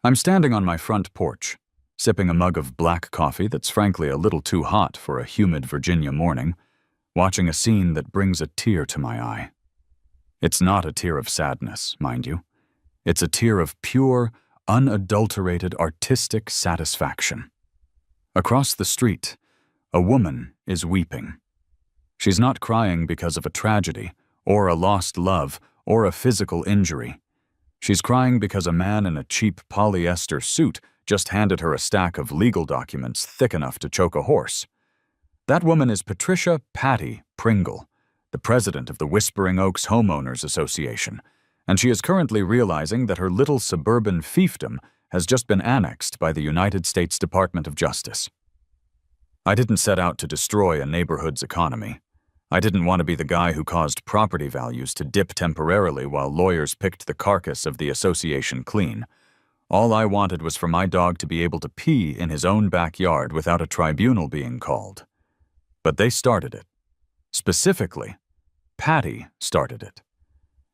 I'm standing on my front porch, sipping a mug of black coffee that's frankly a little too hot for a humid Virginia morning, watching a scene that brings a tear to my eye. It's not a tear of sadness, mind you. It's a tear of pure, unadulterated artistic satisfaction. Across the street, a woman is weeping. She's not crying because of a tragedy, or a lost love, or a physical injury. She's crying because a man in a cheap polyester suit just handed her a stack of legal documents thick enough to choke a horse. That woman is Patricia Patty Pringle, the president of the Whispering Oaks Homeowners Association, and she is currently realizing that her little suburban fiefdom has just been annexed by the United States Department of Justice. I didn't set out to destroy a neighborhood's economy. I didn't want to be the guy who caused property values to dip temporarily while lawyers picked the carcass of the association clean. All I wanted was for my dog to be able to pee in his own backyard without a tribunal being called. But they started it. Specifically, Patty started it.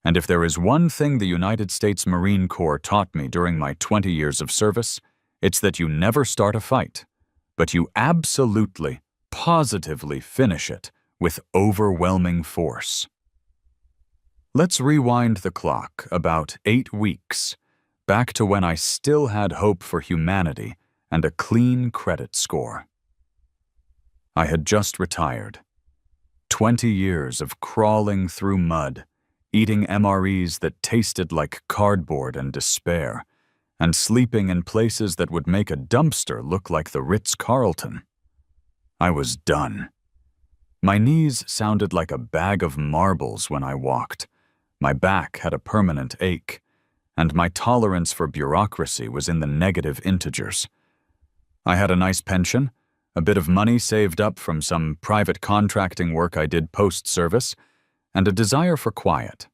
And if there is one thing the United States Marine Corps taught me during my 20 years of service, it's that you never start a fight, but you absolutely, positively finish it with overwhelming force. Let's rewind the clock about 8 weeks, back to when I still had hope for humanity and a clean credit score. I had just retired. 20 years of crawling through mud, eating MREs that tasted like cardboard and despair, and sleeping in places that would make a dumpster look like the Ritz-Carlton. I was done. My knees sounded like a bag of marbles when I walked. My back had a permanent ache, and my tolerance for bureaucracy was in the negative integers. I had a nice pension, a bit of money saved up from some private contracting work I did post-service, and a desire for quiet.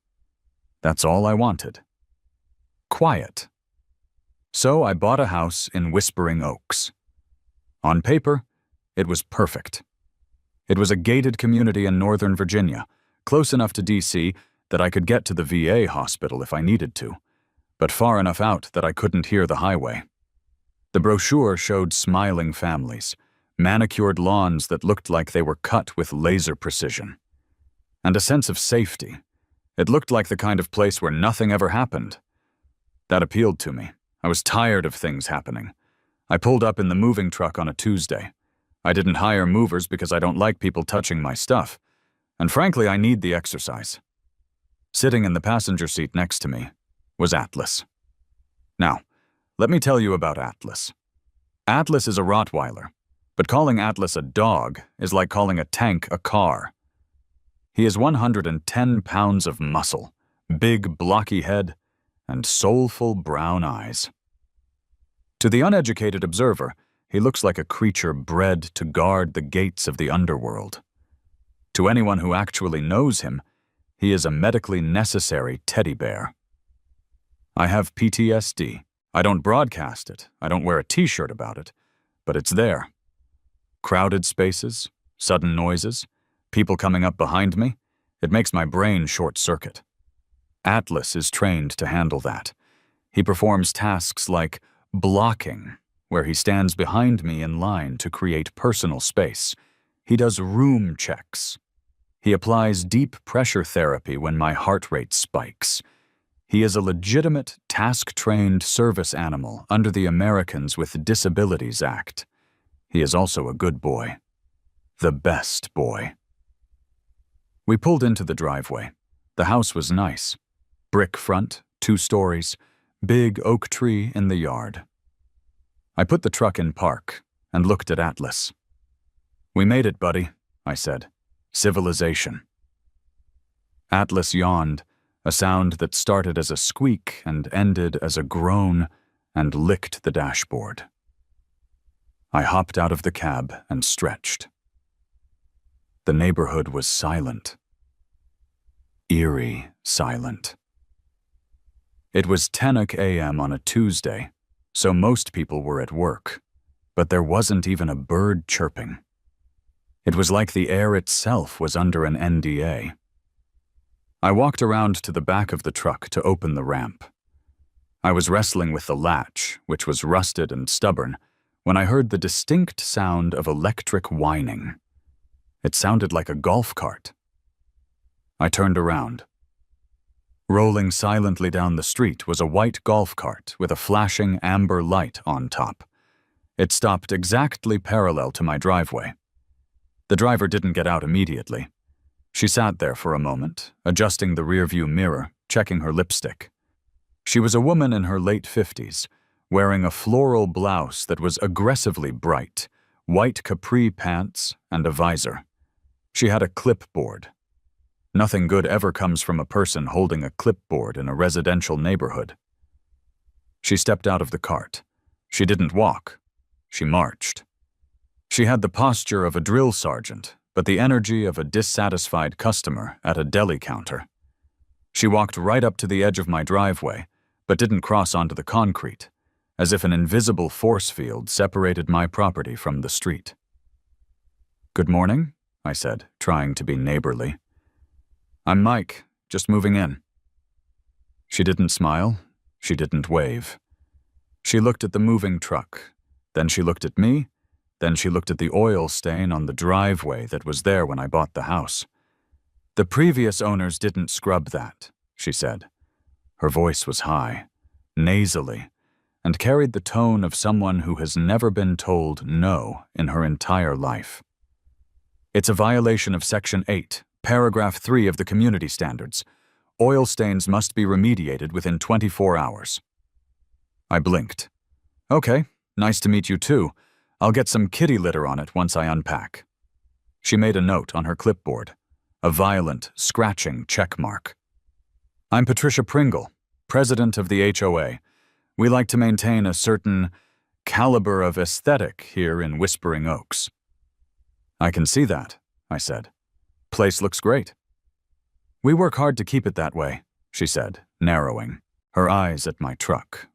That's all I wanted. Quiet. So I bought a house in Whispering Oaks. On paper, it was perfect. It was a gated community in Northern Virginia, close enough to D.C. that I could get to the VA hospital if I needed to, but far enough out that I couldn't hear the highway. The brochure showed smiling families, manicured lawns that looked like they were cut with laser precision, and a sense of safety. It looked like the kind of place where nothing ever happened. That appealed to me. I was tired of things happening. I pulled up in the moving truck on a Tuesday. I didn't hire movers because I don't like people touching my stuff, and frankly, I need the exercise. Sitting in the passenger seat next to me was Atlas. Now, let me tell you about Atlas. Atlas is a Rottweiler, but calling Atlas a dog is like calling a tank a car. He is 110 pounds of muscle, big blocky head, and soulful brown eyes. To the uneducated observer, he looks like a creature bred to guard the gates of the underworld. To anyone who actually knows him, he is a medically necessary teddy bear. I have PTSD. I don't broadcast it. I don't wear a t-shirt about it, but it's there. Crowded spaces, sudden noises, people coming up behind me, it makes my brain short-circuit. Atlas is trained to handle that. He performs tasks like blocking, where he stands behind me in line to create personal space. He does room checks. He applies deep pressure therapy when my heart rate spikes. He is a legitimate, task-trained service animal under the Americans with Disabilities Act. He is also a good boy. The best boy. We pulled into the driveway. The house was nice. Brick front, 2 stories, big oak tree in the yard. I put the truck in park and looked at Atlas. "We made it, buddy," I said. "Civilization." Atlas yawned, a sound that started as a squeak and ended as a groan, and licked the dashboard. I hopped out of the cab and stretched. The neighborhood was silent. Eerie silent. It was 10 a.m. on a Tuesday, so most people were at work, but there wasn't even a bird chirping. It was like the air itself was under an NDA. I walked around to the back of the truck to open the ramp. I was wrestling with the latch, which was rusted and stubborn, when I heard the distinct sound of electric whining. It sounded like a golf cart. I turned around. Rolling silently down the street was a white golf cart with a flashing amber light on top. It stopped exactly parallel to my driveway. The driver didn't get out immediately. She sat there for a moment, adjusting the rearview mirror, checking her lipstick. She was a woman in her late 50s, wearing a floral blouse that was aggressively bright, white capri pants, and a visor. She had a clipboard. Nothing good ever comes from a person holding a clipboard in a residential neighborhood. She stepped out of the cart. She didn't walk. She marched. She had the posture of a drill sergeant, but the energy of a dissatisfied customer at a deli counter. She walked right up to the edge of my driveway, but didn't cross onto the concrete, as if an invisible force field separated my property from the street. "Good morning," I said, trying to be neighborly. "I'm Mike, just moving in." She didn't smile. She didn't wave. She looked at the moving truck. Then she looked at me. Then she looked at the oil stain on the driveway that was there when I bought the house. "The previous owners didn't scrub that," she said. Her voice was high, nasally, and carried the tone of someone who has never been told no in her entire life. "It's a violation of Section 8, Paragraph 3 of the Community Standards. Oil stains must be remediated within 24 hours. I blinked. "Okay, nice to meet you too. I'll get some kitty litter on it once I unpack." She made a note on her clipboard, a violent, scratching check mark. "I'm Patricia Pringle, president of the HOA. We like to maintain a certain caliber of aesthetic here in Whispering Oaks." "I can see that," I said. "Place looks great." "We work hard to keep it that way," she said, narrowing, her eyes at my truck.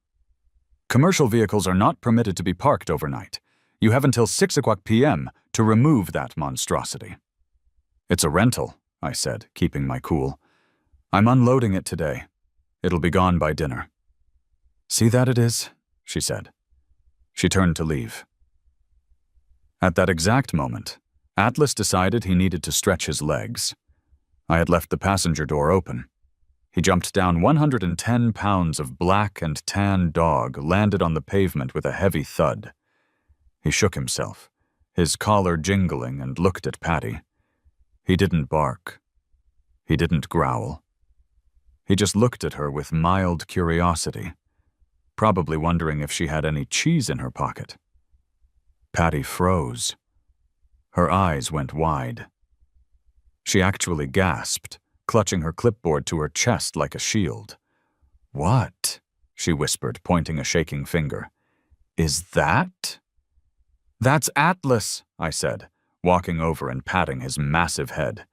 "Commercial vehicles are not permitted to be parked overnight. You have until 6 p.m. to remove that monstrosity." "It's a rental," I said, keeping my cool. "I'm unloading it today. It'll be gone by dinner." "See that it is?" she said. She turned to leave. At that exact moment, Atlas decided he needed to stretch his legs. I had left the passenger door open. He jumped down. 110 pounds of black and tan dog landed on the pavement with a heavy thud. He shook himself, his collar jingling, and looked at Patty. He didn't bark. He didn't growl. He just looked at her with mild curiosity, probably wondering if she had any cheese in her pocket. Patty froze. Her eyes went wide. She actually gasped, clutching her clipboard to her chest like a shield. "What?" she whispered, pointing a shaking finger. "Is that?" "That's Atlas," I said, walking over and patting his massive head.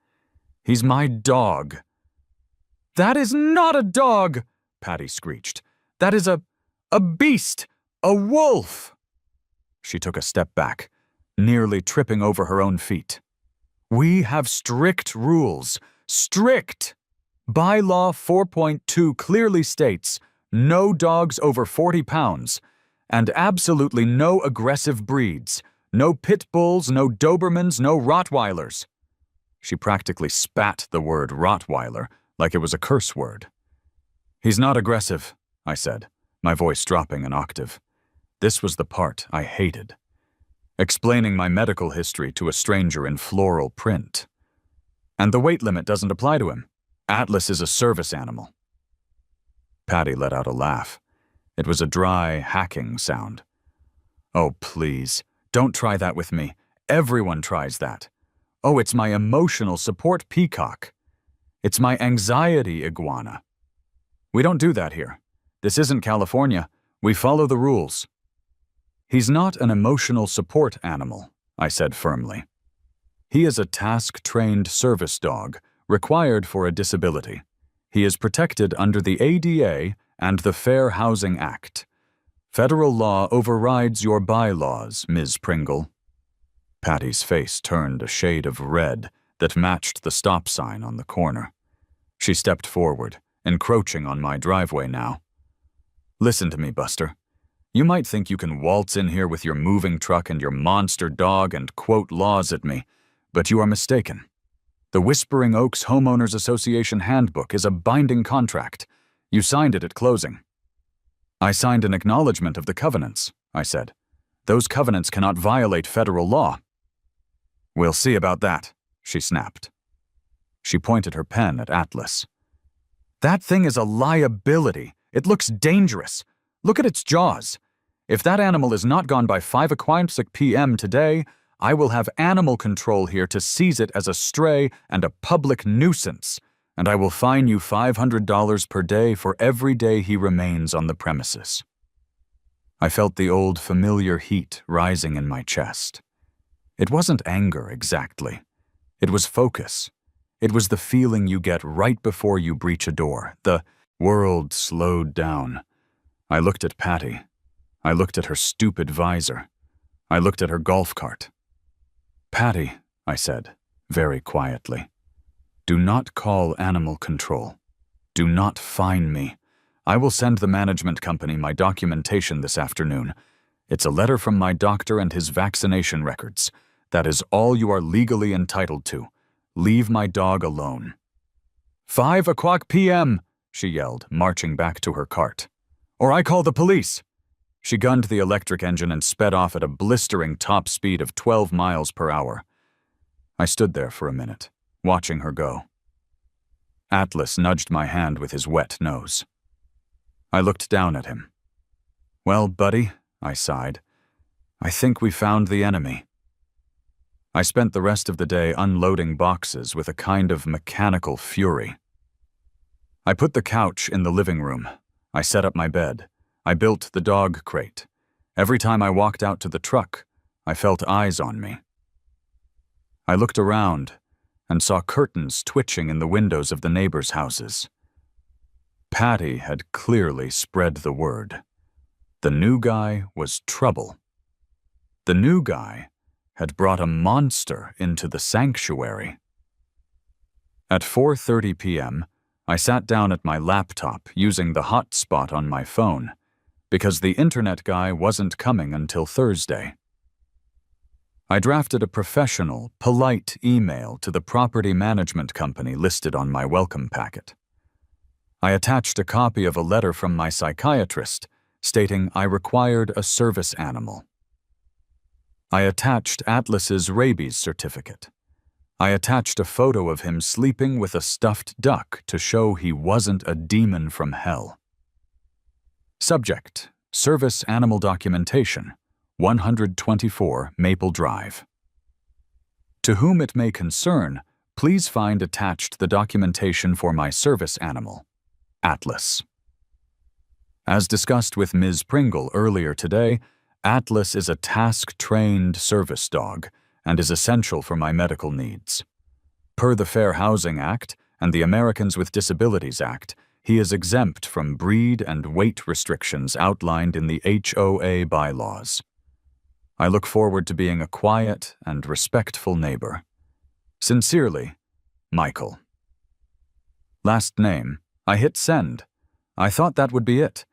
"He's my dog." "That is not a dog," Patty screeched. "That is a beast, a wolf." She took a step back, nearly tripping over her own feet. "We have strict rules. Strict! Bylaw 4.2 clearly states no dogs over 40 pounds, and absolutely no aggressive breeds. No pit bulls, no Dobermans, no Rottweilers." She practically spat the word Rottweiler like it was a curse word. "He's not aggressive," I said, my voice dropping an octave. This was the part I hated. Explaining my medical history to a stranger in floral print. "And the weight limit doesn't apply to him. Atlas is a service animal." Patty let out a laugh. It was a dry, hacking sound. "Oh, please, don't try that with me. Everyone tries that. Oh, it's my emotional support peacock. It's my anxiety iguana. We don't do that here. This isn't California. We follow the rules." "He's not an emotional support animal," I said firmly. "He is a task-trained service dog, required for a disability. He is protected under the ADA and the Fair Housing Act. Federal law overrides your bylaws, Ms. Pringle." Patty's face turned a shade of red that matched the stop sign on the corner. She stepped forward, encroaching on my driveway now. Listen to me, Buster. You might think you can waltz in here with your moving truck and your monster dog and quote laws at me, but you are mistaken. The Whispering Oaks Homeowners Association Handbook is a binding contract. You signed it at closing. I signed an acknowledgement of the covenants, I said. Those covenants cannot violate federal law. We'll see about that, she snapped. She pointed her pen at Atlas. That thing is a liability. It looks dangerous. Look at its jaws. If that animal is not gone by 5:00 p.m. today, I will have animal control here to seize it as a stray and a public nuisance, and I will fine you $500 per day for every day he remains on the premises. I felt the old familiar heat rising in my chest. It wasn't anger exactly. It was focus. It was the feeling you get right before you breach a door. The world slowed down. I looked at Patty. I looked at her stupid visor. I looked at her golf cart. Patty, I said, very quietly, do not call animal control. Do not fine me. I will send the management company my documentation this afternoon. It's a letter from my doctor and his vaccination records. That is all you are legally entitled to. Leave my dog alone. 5:00 p.m., she yelled, marching back to her cart. Or I call the police. She gunned the electric engine and sped off at a blistering top speed of 12 miles per hour. I stood there for a minute, watching her go. Atlas nudged my hand with his wet nose. I looked down at him. Well, buddy, I sighed, I think we found the enemy. I spent the rest of the day unloading boxes with a kind of mechanical fury. I put the couch in the living room. I set up my bed. I built the dog crate. Every time I walked out to the truck, I felt eyes on me. I looked around and saw curtains twitching in the windows of the neighbors' houses. Patty had clearly spread the word. The new guy was trouble. The new guy had brought a monster into the sanctuary. At 4:30 p.m., I sat down at my laptop using the hotspot on my phone because the internet guy wasn't coming until Thursday. I drafted a professional, polite email to the property management company listed on my welcome packet. I attached a copy of a letter from my psychiatrist stating I required a service animal. I attached Atlas's rabies certificate. I attached a photo of him sleeping with a stuffed duck to show he wasn't a demon from hell. Subject: Service Animal Documentation, 124 Maple Drive. To whom it may concern, please find attached the documentation for my service animal, Atlas. As discussed with Ms. Pringle earlier today, Atlas is a task-trained service dog and is essential for my medical needs. Per the Fair Housing Act and the Americans with Disabilities Act, he is exempt from breed and weight restrictions outlined in the HOA bylaws. I look forward to being a quiet and respectful neighbor. Sincerely, Michael. Last name. I hit send. I thought that would be it.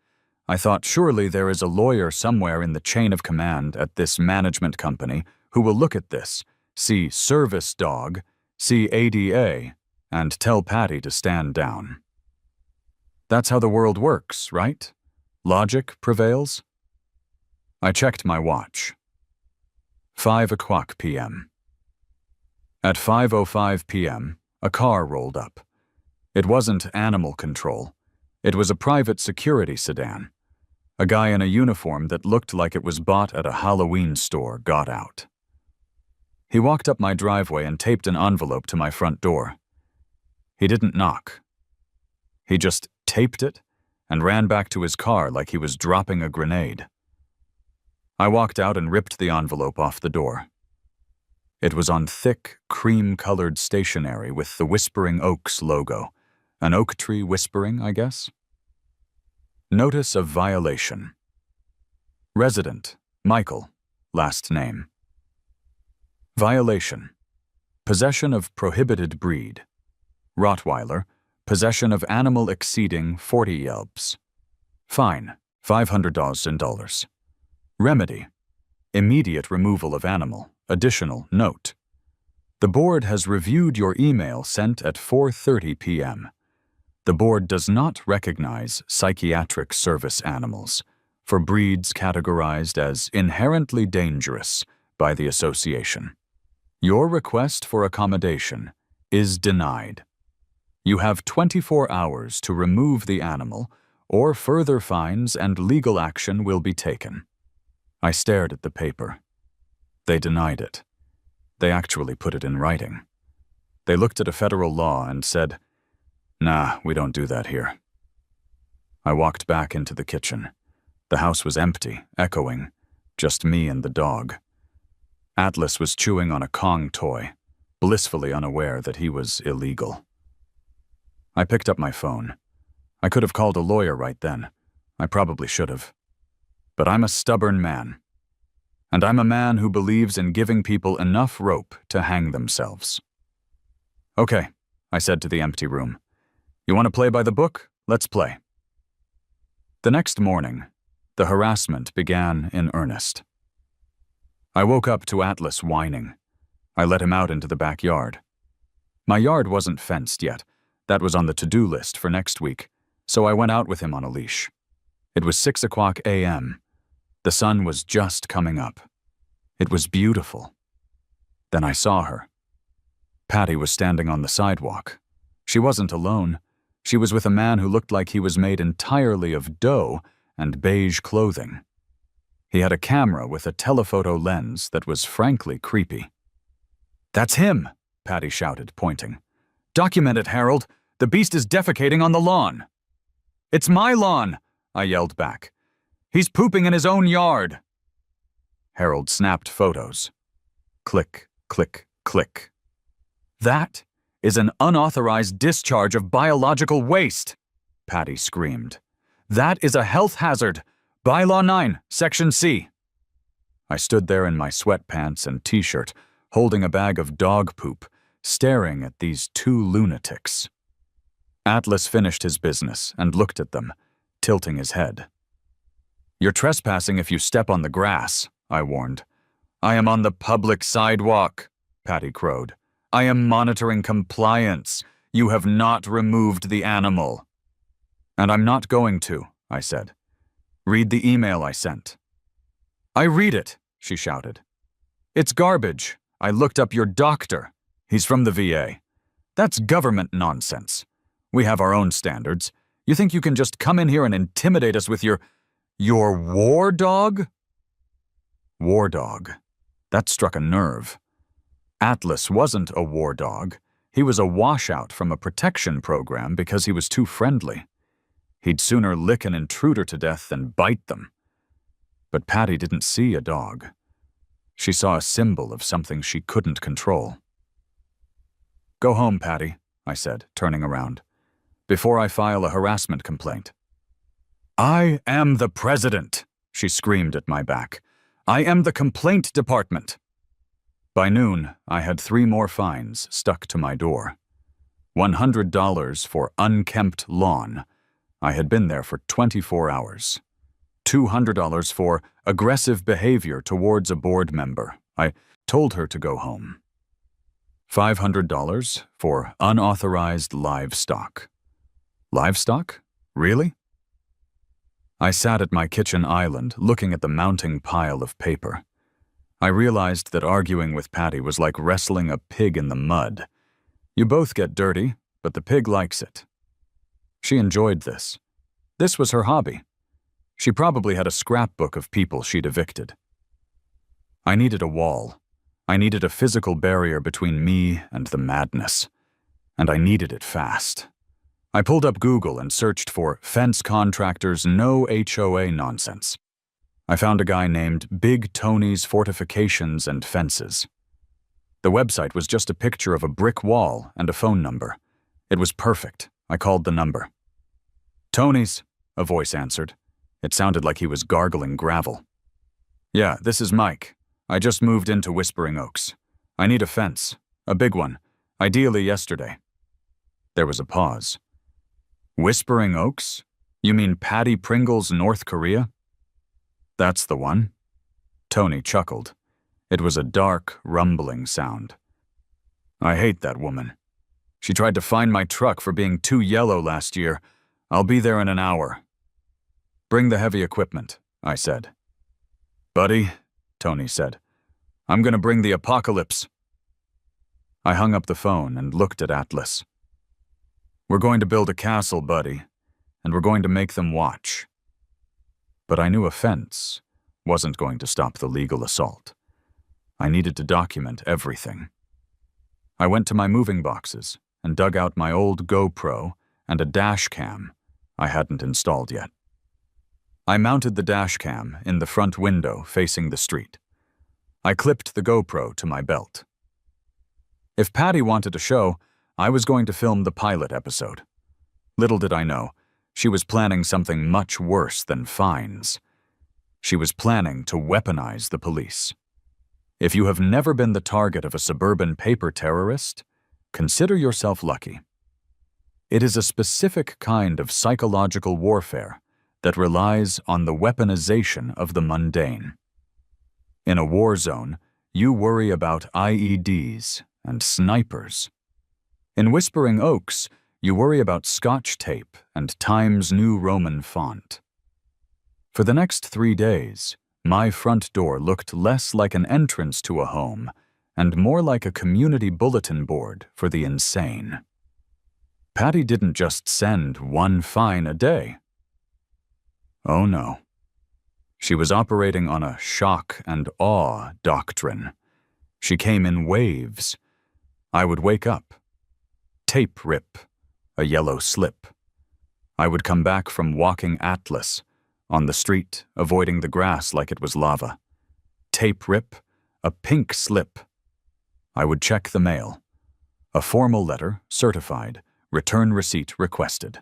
I thought surely there is a lawyer somewhere in the chain of command at this management company who will look at this, see service dog, see ADA, and tell Patty to stand down. That's how the world works, right? Logic prevails? I checked my watch. 5:00 p.m. At 5:05 p.m., a car rolled up. It wasn't animal control. It was a private security sedan. A guy in a uniform that looked like it was bought at a Halloween store got out. He walked up my driveway and taped an envelope to my front door. He didn't knock. He just taped it and ran back to his car like he was dropping a grenade. I walked out and ripped the envelope off the door. It was on thick, cream-colored stationery with the Whispering Oaks logo. An oak tree whispering, I guess? Notice of violation. Resident, Michael, last name. Violation. Possession of prohibited breed. Rottweiler, possession of animal exceeding 40 yelps. Fine, $500. Remedy: immediate removal of animal. Additional note: the board has reviewed your email sent at 4:30 p.m. The board does not recognize psychiatric service animals for breeds categorized as inherently dangerous by the association. Your request for accommodation is denied. You have 24 hours to remove the animal, or further fines and legal action will be taken. I stared at the paper. They denied it. They actually put it in writing. They looked at a federal law and said, "Nah, we don't do that here." I walked back into the kitchen. The house was empty, echoing, just me and the dog. Atlas was chewing on a Kong toy, blissfully unaware that he was illegal. I picked up my phone. I could have called a lawyer right then. I probably should have. But I'm a stubborn man. And I'm a man who believes in giving people enough rope to hang themselves. "Okay," I said to the empty room. "You want to play by the book? Let's play." The next morning, the harassment began in earnest. I woke up to Atlas whining. I let him out into the backyard. My yard wasn't fenced yet. That was on the to-do list for next week, so I went out with him on a leash. It was 6:00 a.m. The sun was just coming up. It was beautiful. Then I saw her. Patty was standing on the sidewalk. She wasn't alone. She was with a man who looked like he was made entirely of dough and beige clothing. He had a camera with a telephoto lens that was frankly creepy. "That's him!" Patty shouted, pointing. "Document it, Harold! The beast is defecating on the lawn!" "It's my lawn!" I yelled back. "He's pooping in his own yard!" Harold snapped photos. Click, click, click. "That is an unauthorized discharge of biological waste!" Patty screamed. "That is a health hazard! Bylaw 9, Section C." I stood there in my sweatpants and t-shirt, holding a bag of dog poop, staring at these two lunatics. Atlas finished his business and looked at them, tilting his head. "You're trespassing if you step on the grass," I warned. "I am on the public sidewalk," Patty crowed. "I am monitoring compliance. You have not removed the animal." "And I'm not going to," I said. "Read the email I sent." "I read it," she shouted. "It's garbage. I looked up your doctor. He's from the VA. That's government nonsense. We have our own standards. You think you can just come in here and intimidate us with your war dog?" War dog. That struck a nerve. Atlas wasn't a war dog. He was a washout from a protection program because he was too friendly. He'd sooner lick an intruder to death than bite them. But Patty didn't see a dog. She saw a symbol of something she couldn't control. "Go home, Patty," I said, turning around, "before I file a harassment complaint." "I am the president," she screamed at my back. "I am the complaint department." By noon, I had 3 more fines stuck to my door. $100 for unkempt lawn. I had been there for 24 hours. $200 for aggressive behavior towards a board member. I told her to go home. $500 for unauthorized livestock. Livestock? Really? I sat at my kitchen island looking at the mounting pile of paper. I realized that arguing with Patty was like wrestling a pig in the mud. You both get dirty, but the pig likes it. She enjoyed this. This was her hobby. She probably had a scrapbook of people she'd evicted. I needed a wall. I needed a physical barrier between me and the madness. And I needed it fast. I pulled up Google and searched for fence contractors no HOA nonsense. I found a guy named Big Tony's Fortifications and Fences. The website was just a picture of a brick wall and a phone number. It was perfect. I called the number. "Tony's," a voice answered. It sounded like he was gargling gravel. "Yeah, this is Mike. I just moved into Whispering Oaks. I need a fence, a big one, ideally yesterday." There was a pause. "Whispering Oaks? You mean Patty Pringle's North Korea? That's the one. Tony chuckled. It was a dark, rumbling sound. I hate that woman. She tried to find my truck for being too yellow last year. I'll be there in an hour. Bring the heavy equipment, I said. Buddy, Tony said, I'm gonna bring the apocalypse. I hung up the phone and looked at Atlas. We're going to build a castle, buddy, and we're going to make them watch. But I knew a fence wasn't going to stop the legal assault. I needed to document everything. I went to my moving boxes and dug out my old GoPro and a dash cam I hadn't installed yet. I mounted the dash cam in the front window facing the street. I clipped the GoPro to my belt. If Patty wanted a show, I was going to film the pilot episode. Little did I know, she was planning something much worse than fines. She was planning to weaponize the police. If you have never been the target of a suburban paper terrorist, consider yourself lucky. It is a specific kind of psychological warfare that relies on the weaponization of the mundane. In a war zone, you worry about IEDs and snipers. In Whispering Oaks, you worry about Scotch tape and Times New Roman font. For the next 3 days, my front door looked less like an entrance to a home and more like a community bulletin board for the insane. Patty didn't just send one fine a day. Oh no. She was operating on a shock and awe doctrine. She came in waves. I would wake up. Tape rip, a yellow slip. I would come back from walking Atlas, on the street, avoiding the grass like it was lava. Tape rip, a pink slip. I would check the mail. A formal letter, certified, return receipt requested.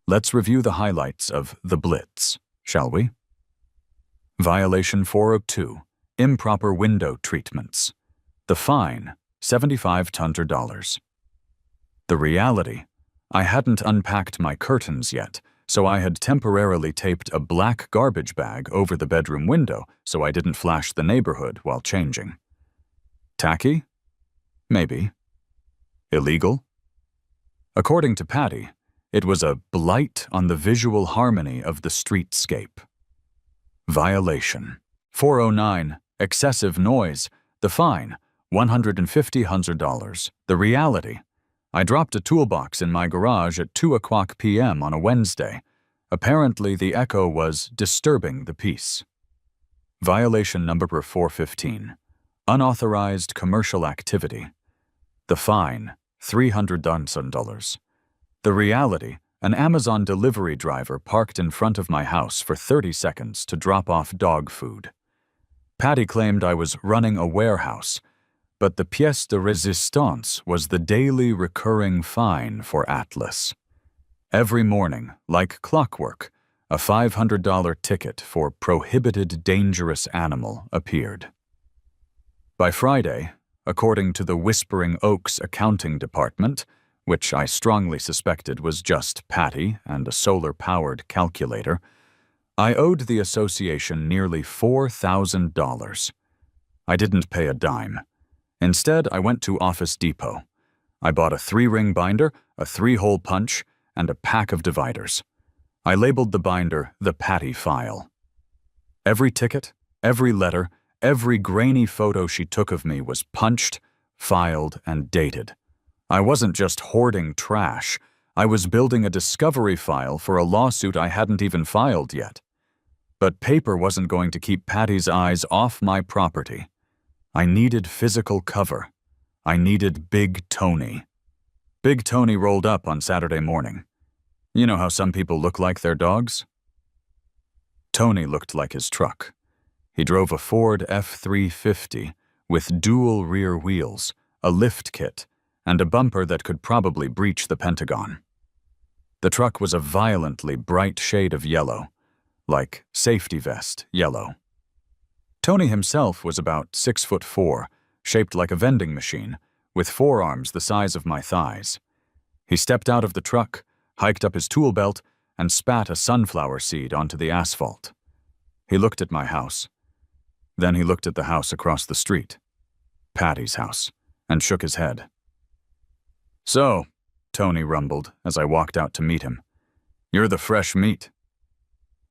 Let's review the highlights of the Blitz, shall we? Violation 402, improper window treatments. The fine, $7,500. The reality, I hadn't unpacked my curtains yet, so I had temporarily taped a black garbage bag over the bedroom window so I didn't flash the neighborhood while changing. Tacky? Maybe. Illegal? According to Patty, it was a blight on the visual harmony of the streetscape. Violation. 409, excessive noise. The fine, $150. The reality, I dropped a toolbox in my garage at 2:00 p.m. on a Wednesday. Apparently, the echo was disturbing the peace. Violation number 415. Unauthorized commercial activity. The fine, $300. The reality, an Amazon delivery driver parked in front of my house for 30 seconds to drop off dog food. Patty claimed I was running a warehouse, but the pièce de résistance was the daily recurring fine for Atlas. Every morning, like clockwork, a $500 ticket for prohibited dangerous animal appeared. By Friday, according to the Whispering Oaks accounting department, which I strongly suspected was just Patty and a solar-powered calculator, I owed the association nearly $4,000. I didn't pay a dime. Instead, I went to Office Depot. I bought a 3-ring binder, a 3-hole punch, and a pack of dividers. I labeled the binder the Patty file. Every ticket, every letter, every grainy photo she took of me was punched, filed, and dated. I wasn't just hoarding trash. I was building a discovery file for a lawsuit I hadn't even filed yet. But paper wasn't going to keep Patty's eyes off my property. I needed physical cover. I needed Big Tony. Big Tony rolled up on Saturday morning. You know how some people look like their dogs? Tony looked like his truck. He drove a Ford F-350 with dual rear wheels, a lift kit, and a bumper that could probably breach the Pentagon. The truck was a violently bright shade of yellow, like safety vest yellow. Tony himself was about 6'4", shaped like a vending machine, with forearms the size of my thighs. He stepped out of the truck, hiked up his tool belt, and spat a sunflower seed onto the asphalt. He looked at my house. Then he looked at the house across the street, Patty's house, and shook his head. "So," Tony rumbled as I walked out to meet him, "you're the fresh meat."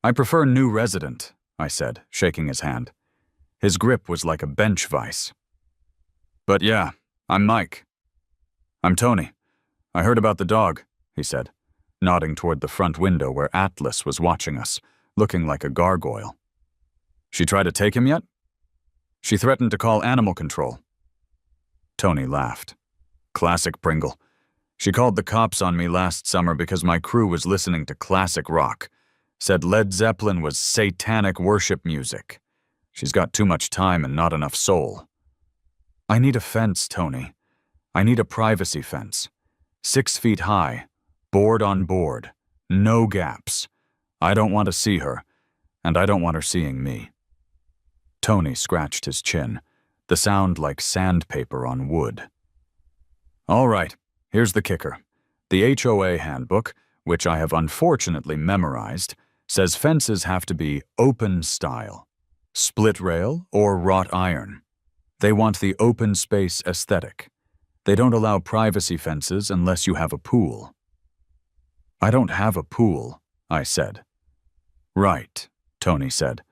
"I prefer new resident," I said, shaking his hand. His grip was like a bench vise. "But yeah, I'm Mike." "I'm Tony. I heard about the dog," he said, nodding toward the front window where Atlas was watching us, looking like a gargoyle. "She tried to take him yet?" "She threatened to call animal control." Tony laughed. "Classic Pringle. She called the cops on me last summer because my crew was listening to classic rock. Said Led Zeppelin was satanic worship music. She's got too much time and not enough soul." "I need a fence, Tony. I need a privacy fence. 6 feet high, board on board, no gaps. I don't want to see her, and I don't want her seeing me." Tony scratched his chin, the sound like sandpaper on wood. "All right, here's the kicker. The HOA handbook, which I have unfortunately memorized, says fences have to be open style, split rail or wrought iron. They want the open space aesthetic. They don't allow privacy fences unless you have a pool." "I don't have a pool," I said. "Right," Tony said.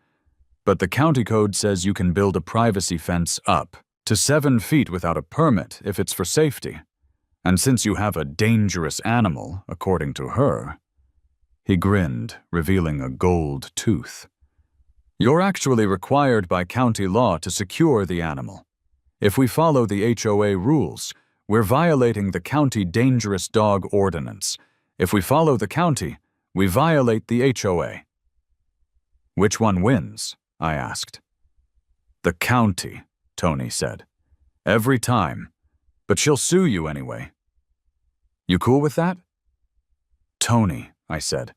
"But the county code says you can build a privacy fence up to 7 feet without a permit if it's for safety. And since you have a dangerous animal, according to her—" He grinned, revealing a gold tooth. "You're actually required by county law to secure the animal. If we follow the HOA rules, we're violating the county dangerous dog ordinance. If we follow the county, we violate the HOA." "Which one wins?" I asked. "The county," Tony said. "Every time. But she'll sue you anyway." "You cool with that?" "Tony," I said,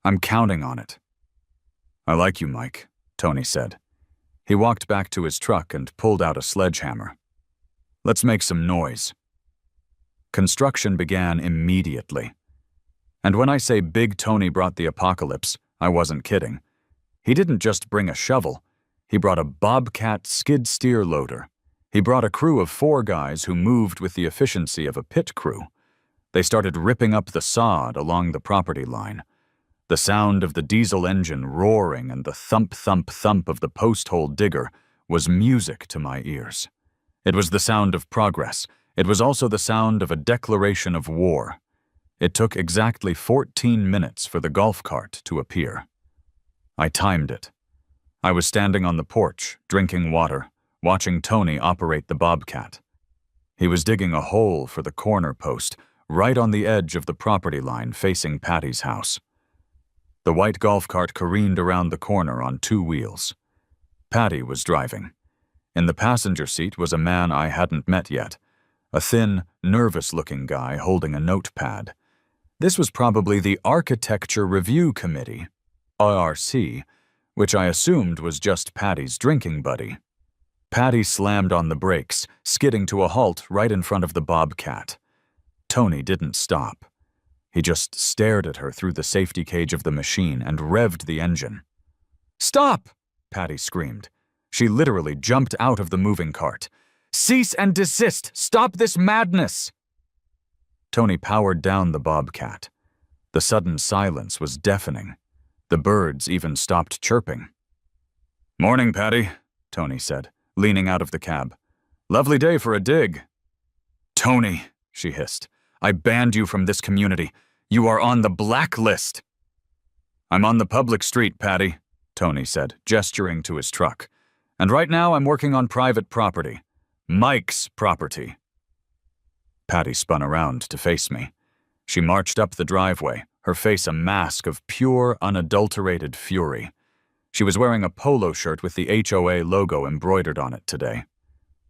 "I'm counting on it." "I like you, Mike," Tony said. He walked back to his truck and pulled out a sledgehammer. "Let's make some noise." Construction began immediately. And when I say Big Tony brought the apocalypse, I wasn't kidding. He didn't just bring a shovel. He brought a Bobcat skid steer loader. He brought a crew of 4 guys who moved with the efficiency of a pit crew. They started ripping up the sod along the property line. The sound of the diesel engine roaring and the thump-thump-thump of the post-hole digger was music to my ears. It was the sound of progress. It was also the sound of a declaration of war. It took exactly 14 minutes for the golf cart to appear. I timed it. I was standing on the porch, drinking water, watching Tony operate the Bobcat. He was digging a hole for the corner post, right on the edge of the property line facing Patty's house. The white golf cart careened around the corner on 2 wheels. Patty was driving. In the passenger seat was a man I hadn't met yet, a thin, nervous-looking guy holding a notepad. This was probably the Architecture Review Committee, ARC, which I assumed was just Patty's drinking buddy. Patty slammed on the brakes, skidding to a halt right in front of the Bobcat. Tony didn't stop. He just stared at her through the safety cage of the machine and revved the engine. "Stop!" Patty screamed. She literally jumped out of the moving cart. "Cease and desist! Stop this madness!" Tony powered down the Bobcat. The sudden silence was deafening. The birds even stopped chirping. "Morning, Patty," Tony said, leaning out of the cab. "Lovely day for a dig." "Tony," she hissed, "I banned you from this community. You are on the blacklist." "I'm on the public street, Patty," Tony said, gesturing to his truck. "And right now I'm working on private property. Mike's property." Patty spun around to face me. She marched up the driveway, her face a mask of pure, unadulterated fury. She was wearing a polo shirt with the HOA logo embroidered on it today.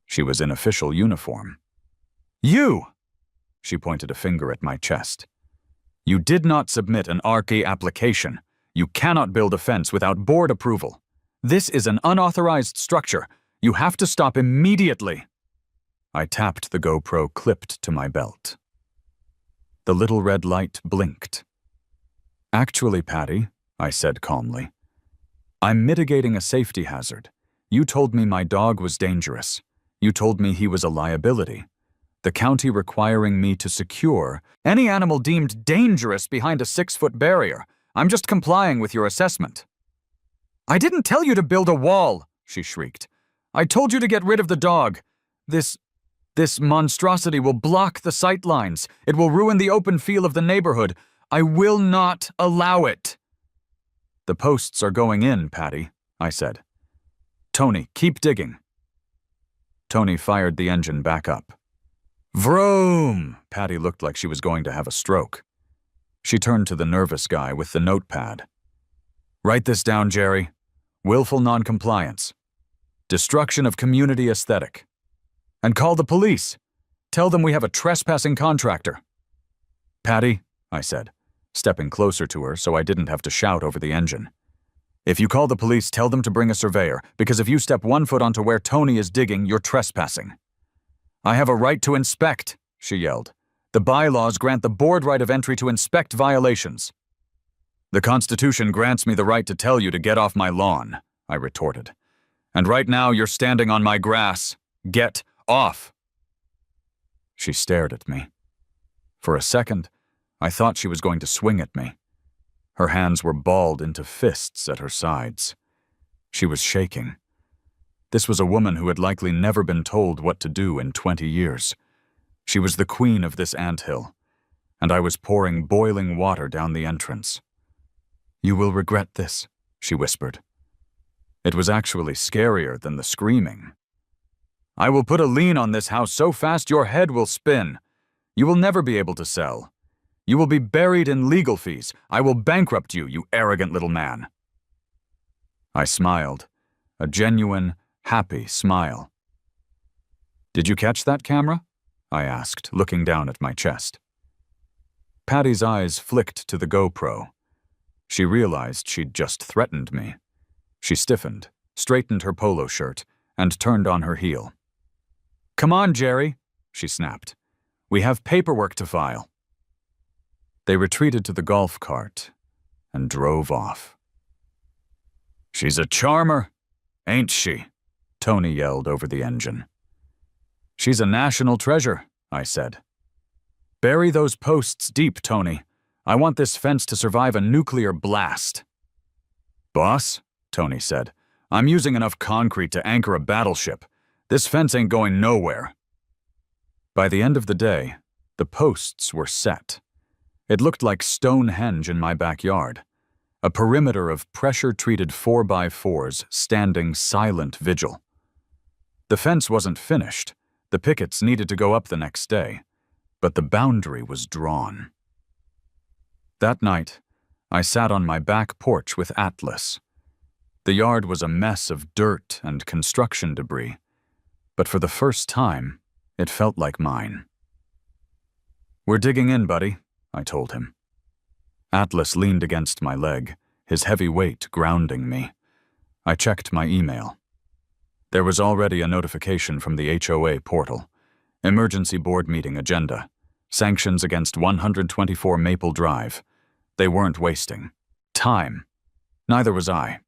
She was in official uniform. "You!" She pointed a finger at my chest. "You did not submit an ARC application. You cannot build a fence without board approval. This is an unauthorized structure. You have to stop immediately." I tapped the GoPro clipped to my belt. The little red light blinked. Actually, Patty, I said calmly, I'm mitigating a safety hazard. You told me my dog was dangerous. You told me he was a liability. The county requiring me to secure any animal deemed dangerous behind a 6-foot barrier. I'm just complying with your assessment. I didn't tell you to build a wall, she shrieked. I told you to get rid of the dog. This monstrosity will block the sight lines. It will ruin the open feel of the neighborhood. I will not allow it. The posts are going in, Patty, I said. Tony, keep digging. Tony fired the engine back up. Vroom! Patty looked like she was going to have a stroke. She turned to the nervous guy with the notepad. Write this down, Jerry. Willful noncompliance. Destruction of community aesthetic. And call the police. Tell them we have a trespassing contractor. Patty, I said, stepping closer to her so I didn't have to shout over the engine. If you call the police, tell them to bring a surveyor, because if you step 1 foot onto where Tony is digging, you're trespassing. I have a right to inspect, she yelled. The bylaws grant the board right of entry to inspect violations. The Constitution grants me the right to tell you to get off my lawn, I retorted. And right now you're standing on my grass. Get off. She stared at me. For a second, I thought she was going to swing at me. Her hands were balled into fists at her sides. She was shaking. This was a woman who had likely never been told what to do in 20 years. She was the queen of this anthill, and I was pouring boiling water down the entrance. You will regret this, she whispered. It was actually scarier than the screaming. I will put a lien on this house so fast your head will spin. You will never be able to sell. You will be buried in legal fees. I will bankrupt you, you arrogant little man. I smiled, a genuine, happy smile. Did you catch that, camera? I asked, looking down at my chest. Patty's eyes flicked to the GoPro. She realized she'd just threatened me. She stiffened, straightened her polo shirt, and turned on her heel. Come on, Jerry, she snapped. We have paperwork to file. They retreated to the golf cart and drove off. She's a charmer, ain't she? Tony yelled over the engine. She's a national treasure, I said. Bury those posts deep, Tony. I want this fence to survive a nuclear blast. Boss, Tony said, I'm using enough concrete to anchor a battleship. This fence ain't going nowhere. By the end of the day, the posts were set. It looked like Stonehenge in my backyard. A perimeter of pressure-treated 4x4s standing silent vigil. The fence wasn't finished. The pickets needed to go up the next day, but the boundary was drawn. That night, I sat on my back porch with Atlas. The yard was a mess of dirt and construction debris, but for the first time, it felt like mine. We're digging in, buddy, I told him. Atlas leaned against my leg, his heavy weight grounding me. I checked my email. There was already a notification from the HOA portal. Emergency board meeting agenda. Sanctions against 124 Maple Drive. They weren't wasting time. Neither was I.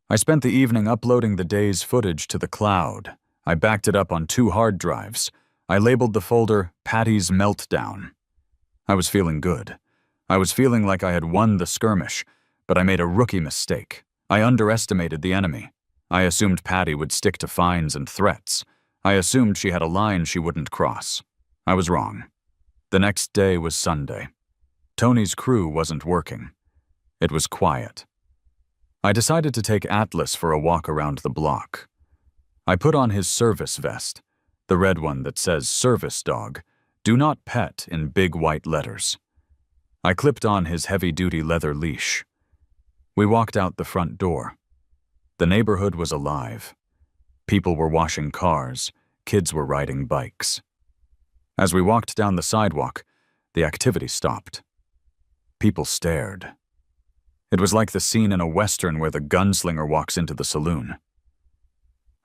I spent the evening uploading the day's footage to the cloud. I backed it up on 2 hard drives. I labeled the folder Patty's Meltdown. I was feeling good. I was feeling like I had won the skirmish, but I made a rookie mistake. I underestimated the enemy. I assumed Patty would stick to fines and threats. I assumed she had a line she wouldn't cross. I was wrong. The next day was Sunday. Tony's crew wasn't working. It was quiet. I decided to take Atlas for a walk around the block. I put on his service vest, the red one that says Service Dog, Do Not Pet in big white letters. I clipped on his heavy-duty leather leash. We walked out the front door. The neighborhood was alive. People were washing cars, kids were riding bikes. As we walked down the sidewalk, the activity stopped. People stared. It was like the scene in a western where the gunslinger walks into the saloon.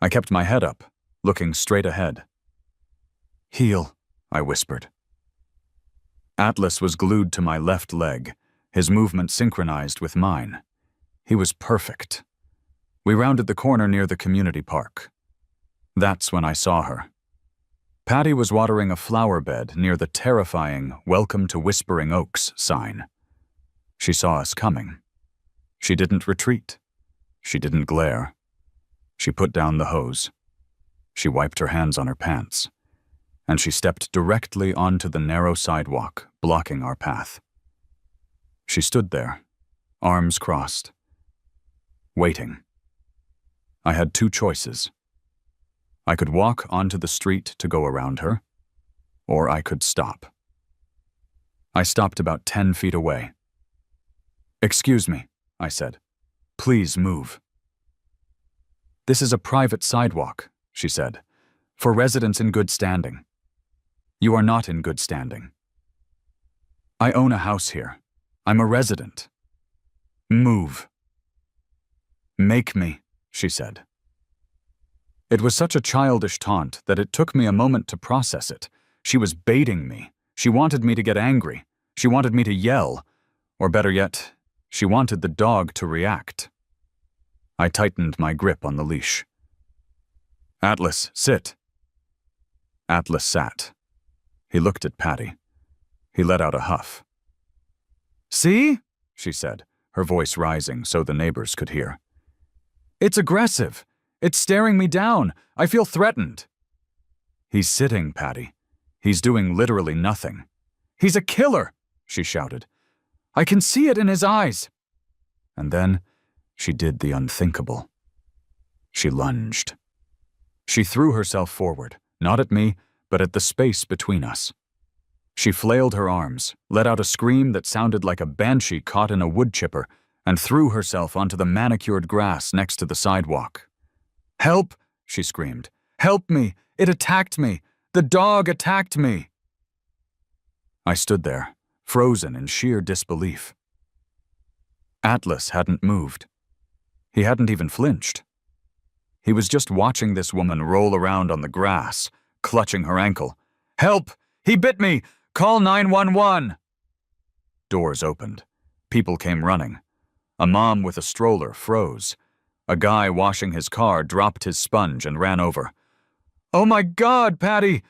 I kept my head up, looking straight ahead. Heel, I whispered. Atlas was glued to my left leg, his movement synchronized with mine. He was perfect. We rounded the corner near the community park. That's when I saw her. Patty was watering a flower bed near the terrifying "Welcome to Whispering Oaks" sign. She saw us coming. She didn't retreat. She didn't glare. She put down the hose. She wiped her hands on her pants, and she stepped directly onto the narrow sidewalk, blocking our path. She stood there, arms crossed, waiting. I had two choices. I could walk onto the street to go around her, or I could stop. I stopped about 10 feet away. "Excuse me," I said. "Please move." "This is a private sidewalk," she said, "for residents in good standing. You are not in good standing. I own a house here. I'm a resident. Move." "Make me," she said. It was such a childish taunt that it took me a moment to process it. She was baiting me. She wanted me to get angry. She wanted me to yell. Or better yet, she wanted the dog to react. I tightened my grip on the leash. "Atlas, sit." Atlas sat. He looked at Patty. He let out a huff. "See?" she said, her voice rising so the neighbors could hear. "It's aggressive. It's staring me down. I feel threatened." "He's sitting, Patty. He's doing literally nothing." "He's a killer," she shouted. "I can see it in his eyes." And then she did the unthinkable. She lunged. She threw herself forward, not at me, but at the space between us. She flailed her arms, let out a scream that sounded like a banshee caught in a wood chipper, and threw herself onto the manicured grass next to the sidewalk. "Help!" she screamed. "Help me! It attacked me! The dog attacked me!" I stood there, frozen in sheer disbelief. Atlas hadn't moved. He hadn't even flinched. He was just watching this woman roll around on the grass, clutching her ankle. "Help! He bit me! Call 911!" Doors opened. People came running. A mom with a stroller froze. A guy washing his car dropped his sponge and ran over. "Oh my God, Patty!"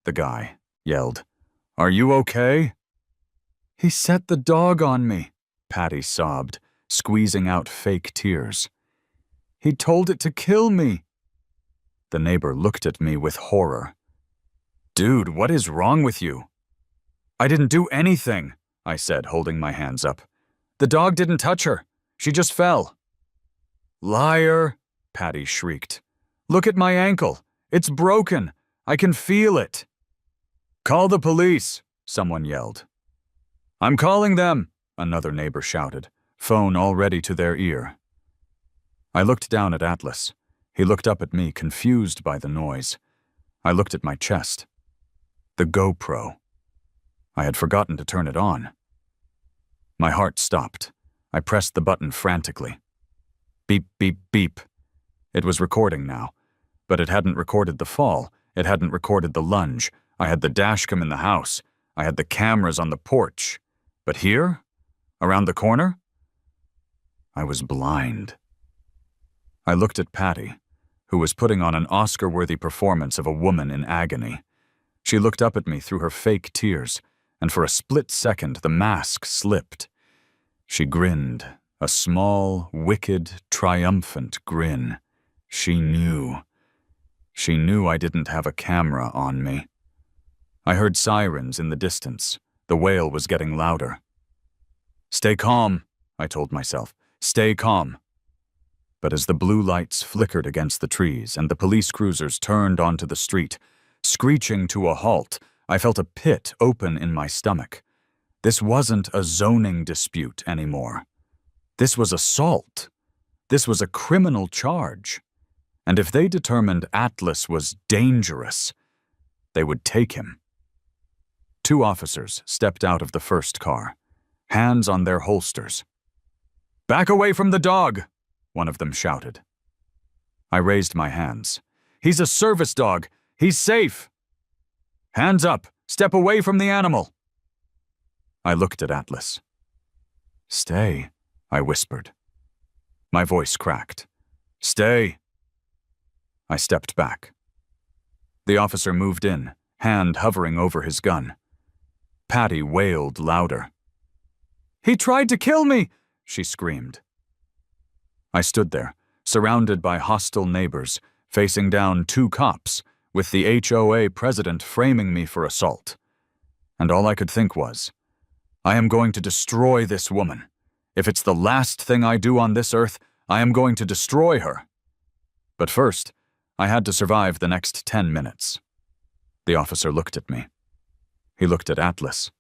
The guy yelled. "Are you okay?" "He set the dog on me," Patty sobbed, squeezing out fake tears. "He told it to kill me." The neighbor looked at me with horror. "Dude, what is wrong with you?" "I didn't do anything," I said, holding my hands up. "The dog didn't touch her. She just fell." "Liar," Patty shrieked. "Look at my ankle. It's broken. I can feel it." "Call the police," someone yelled. "I'm calling them," another neighbor shouted, phone already to their ear. I looked down at Atlas. He looked up at me, confused by the noise. I looked at my chest. The GoPro. I had forgotten to turn it on. My heart stopped. I pressed the button frantically. Beep, beep, beep. It was recording now, but it hadn't recorded the fall. It hadn't recorded the lunge. I had the dashcam in the house. I had the cameras on the porch. But here? Around the corner? I was blind. I looked at Patty, who was putting on an Oscar-worthy performance of a woman in agony. She looked up at me through her fake tears, and for a split second the mask slipped. She grinned, a small, wicked, triumphant grin. She knew. She knew I didn't have a camera on me. I heard sirens in the distance. The wail was getting louder. "Stay calm," I told myself. "Stay calm." But as the blue lights flickered against the trees and the police cruisers turned onto the street, screeching to a halt, I felt a pit open in my stomach. This wasn't a zoning dispute anymore. This was assault. This was a criminal charge. And if they determined Atlas was dangerous, they would take him. Two officers stepped out of the first car, hands on their holsters. "Back away from the dog!" one of them shouted. I raised my hands. "He's a service dog. He's safe." "Hands up! Step away from the animal!" I looked at Atlas. Stay, I whispered. My voice cracked. Stay. I stepped back. The officer moved in, hand hovering over his gun. Patty wailed louder. "He tried to kill me!" she screamed. I stood there, surrounded by hostile neighbors, facing down 2 cops, with the HOA president framing me for assault. And all I could think was, I am going to destroy this woman. If it's the last thing I do on this earth, I am going to destroy her. But first, I had to survive the next 10 minutes. The officer looked at me. He looked at Atlas.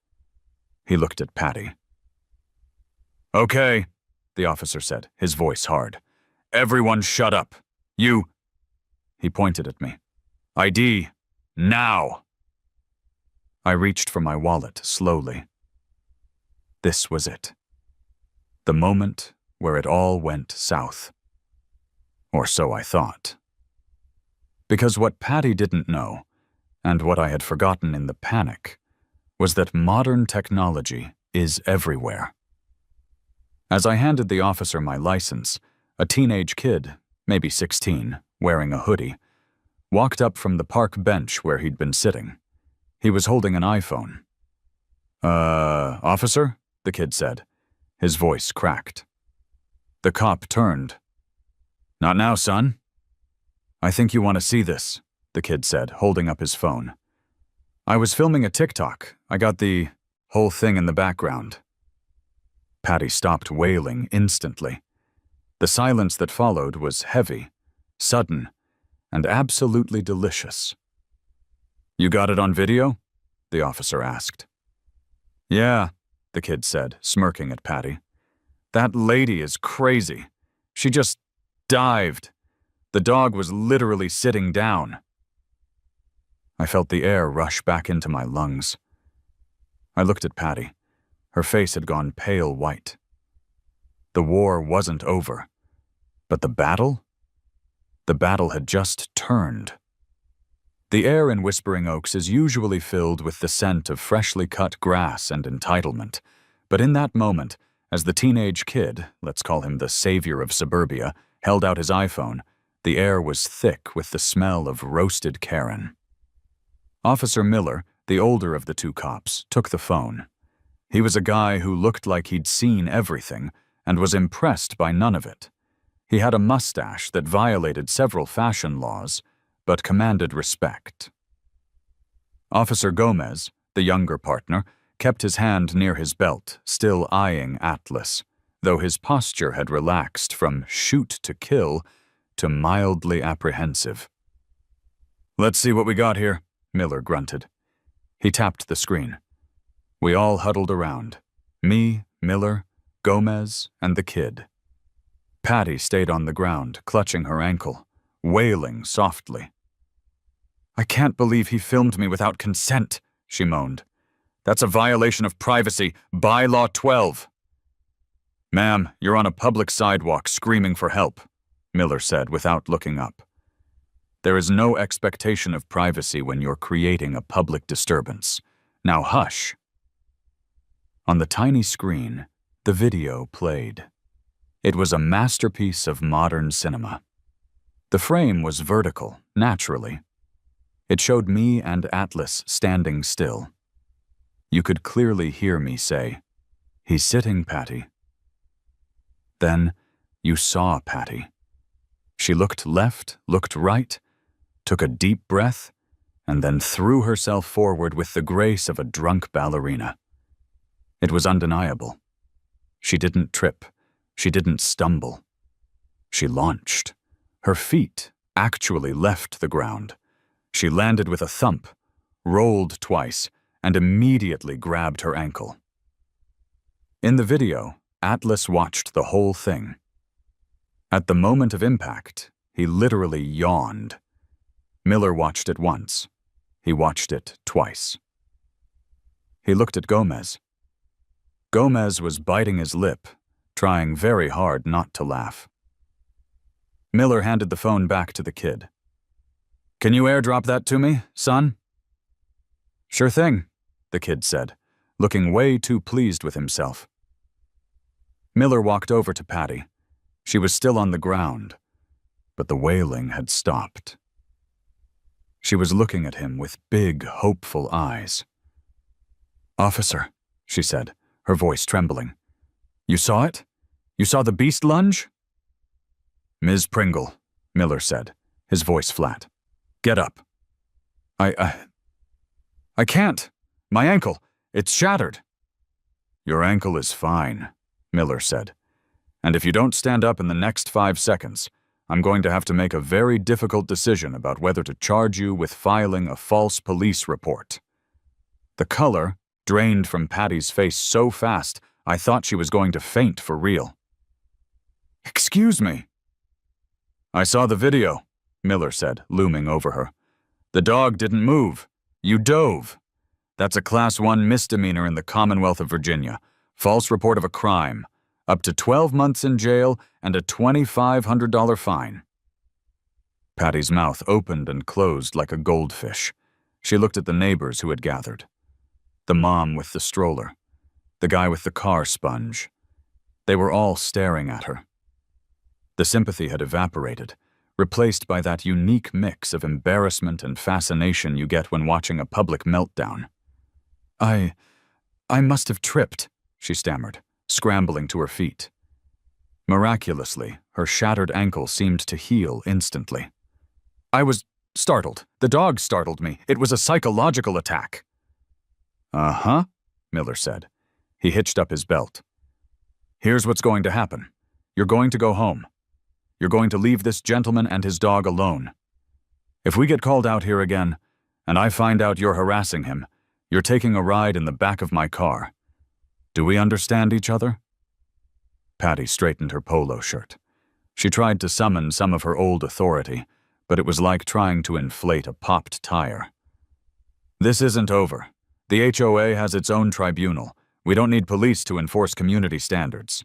He looked at Patty. "Okay," the officer said, his voice hard. "Everyone shut up. You—" He pointed at me. "ID, now!" I reached for my wallet slowly. This was it. The moment where it all went south. Or so I thought. Because what Patty didn't know, and what I had forgotten in the panic, was that modern technology is everywhere. As I handed the officer my license, a teenage kid, maybe 16, wearing a hoodie, walked up from the park bench where he'd been sitting. He was holding an iPhone. Officer?" the kid said. His voice cracked. The cop turned. "Not now, son." "I think you want to see this," the kid said, holding up his phone. "I was filming a TikTok. I got the whole thing in the background." Patty stopped wailing instantly. The silence that followed was heavy, sudden, and absolutely delicious. "You got it on video?" the officer asked. "Yeah," the kid said, smirking at Patty. "That lady is crazy. She just dived. The dog was literally sitting down." I felt the air rush back into my lungs. I looked at Patty. Her face had gone pale white. The war wasn't over. But the battle? The battle had just turned. The air in Whispering Oaks is usually filled with the scent of freshly cut grass and entitlement. But in that moment, as the teenage kid, let's call him the savior of suburbia, held out his iPhone, the air was thick with the smell of roasted Karen. Officer Miller, the older of the 2 cops, took the phone. He was a guy who looked like he'd seen everything and was impressed by none of it. He had a mustache that violated several fashion laws, but commanded respect. Officer Gomez, the younger partner, kept his hand near his belt, still eyeing Atlas, though his posture had relaxed from shoot to kill to mildly apprehensive. "Let's see what we got here," Miller grunted. He tapped the screen. We all huddled around. Me, Miller, Gomez, and the kid. Patty stayed on the ground, clutching her ankle, wailing softly. "I can't believe he filmed me without consent," she moaned. "That's a violation of privacy, Bylaw 12. "Ma'am, you're on a public sidewalk screaming for help," Miller said without looking up. "There is no expectation of privacy when you're creating a public disturbance. Now hush." On the tiny screen, the video played. It was a masterpiece of modern cinema. The frame was vertical, naturally. It showed me and Atlas standing still. You could clearly hear me say, "He's sitting, Patty." Then you saw Patty. She looked left, looked right, took a deep breath, and then threw herself forward with the grace of a drunk ballerina. It was undeniable. She didn't trip. She didn't stumble. She launched. Her feet actually left the ground. She landed with a thump, rolled twice, and immediately grabbed her ankle. In the video, Atlas watched the whole thing. At the moment of impact, he literally yawned. Miller watched it once. He watched it twice. He looked at Gomez. Gomez was biting his lip, trying very hard not to laugh. Miller handed the phone back to the kid. "Can you airdrop that to me, son?" "Sure thing," the kid said, looking way too pleased with himself. Miller walked over to Patty. She was still on the ground, but the wailing had stopped. She was looking at him with big, hopeful eyes. "Officer," she said, her voice trembling. "You saw it? You saw the beast lunge?" "Ms. Pringle," Miller said, his voice flat. "Get up." I can't. My ankle. It's shattered." "Your ankle is fine," Miller said. "And if you don't stand up in the next 5 seconds, I'm going to have to make a very difficult decision about whether to charge you with filing a false police report." The color drained from Patty's face so fast, I thought she was going to faint for real. "Excuse me." "I saw the video," Miller said, looming over her. "The dog didn't move. You dove. That's a Class 1 misdemeanor in the Commonwealth of Virginia. False report of a crime. Up to 12 months in jail and a $2,500 fine." Patty's mouth opened and closed like a goldfish. She looked at the neighbors who had gathered. The mom with the stroller. The guy with the car sponge. They were all staring at her. The sympathy had evaporated, replaced by that unique mix of embarrassment and fascination you get when watching a public meltdown. I must have tripped," she stammered, scrambling to her feet. Miraculously, her shattered ankle seemed to heal instantly. "I was startled. The dog startled me. It was a psychological attack." "Uh-huh," Miller said. He hitched up his belt. "Here's what's going to happen. You're going to go home. You're going to leave this gentleman and his dog alone. If we get called out here again, and I find out you're harassing him, you're taking a ride in the back of my car. Do we understand each other?" Patty straightened her polo shirt. She tried to summon some of her old authority, but it was like trying to inflate a popped tire. "This isn't over. The HOA has its own tribunal. We don't need police to enforce community standards.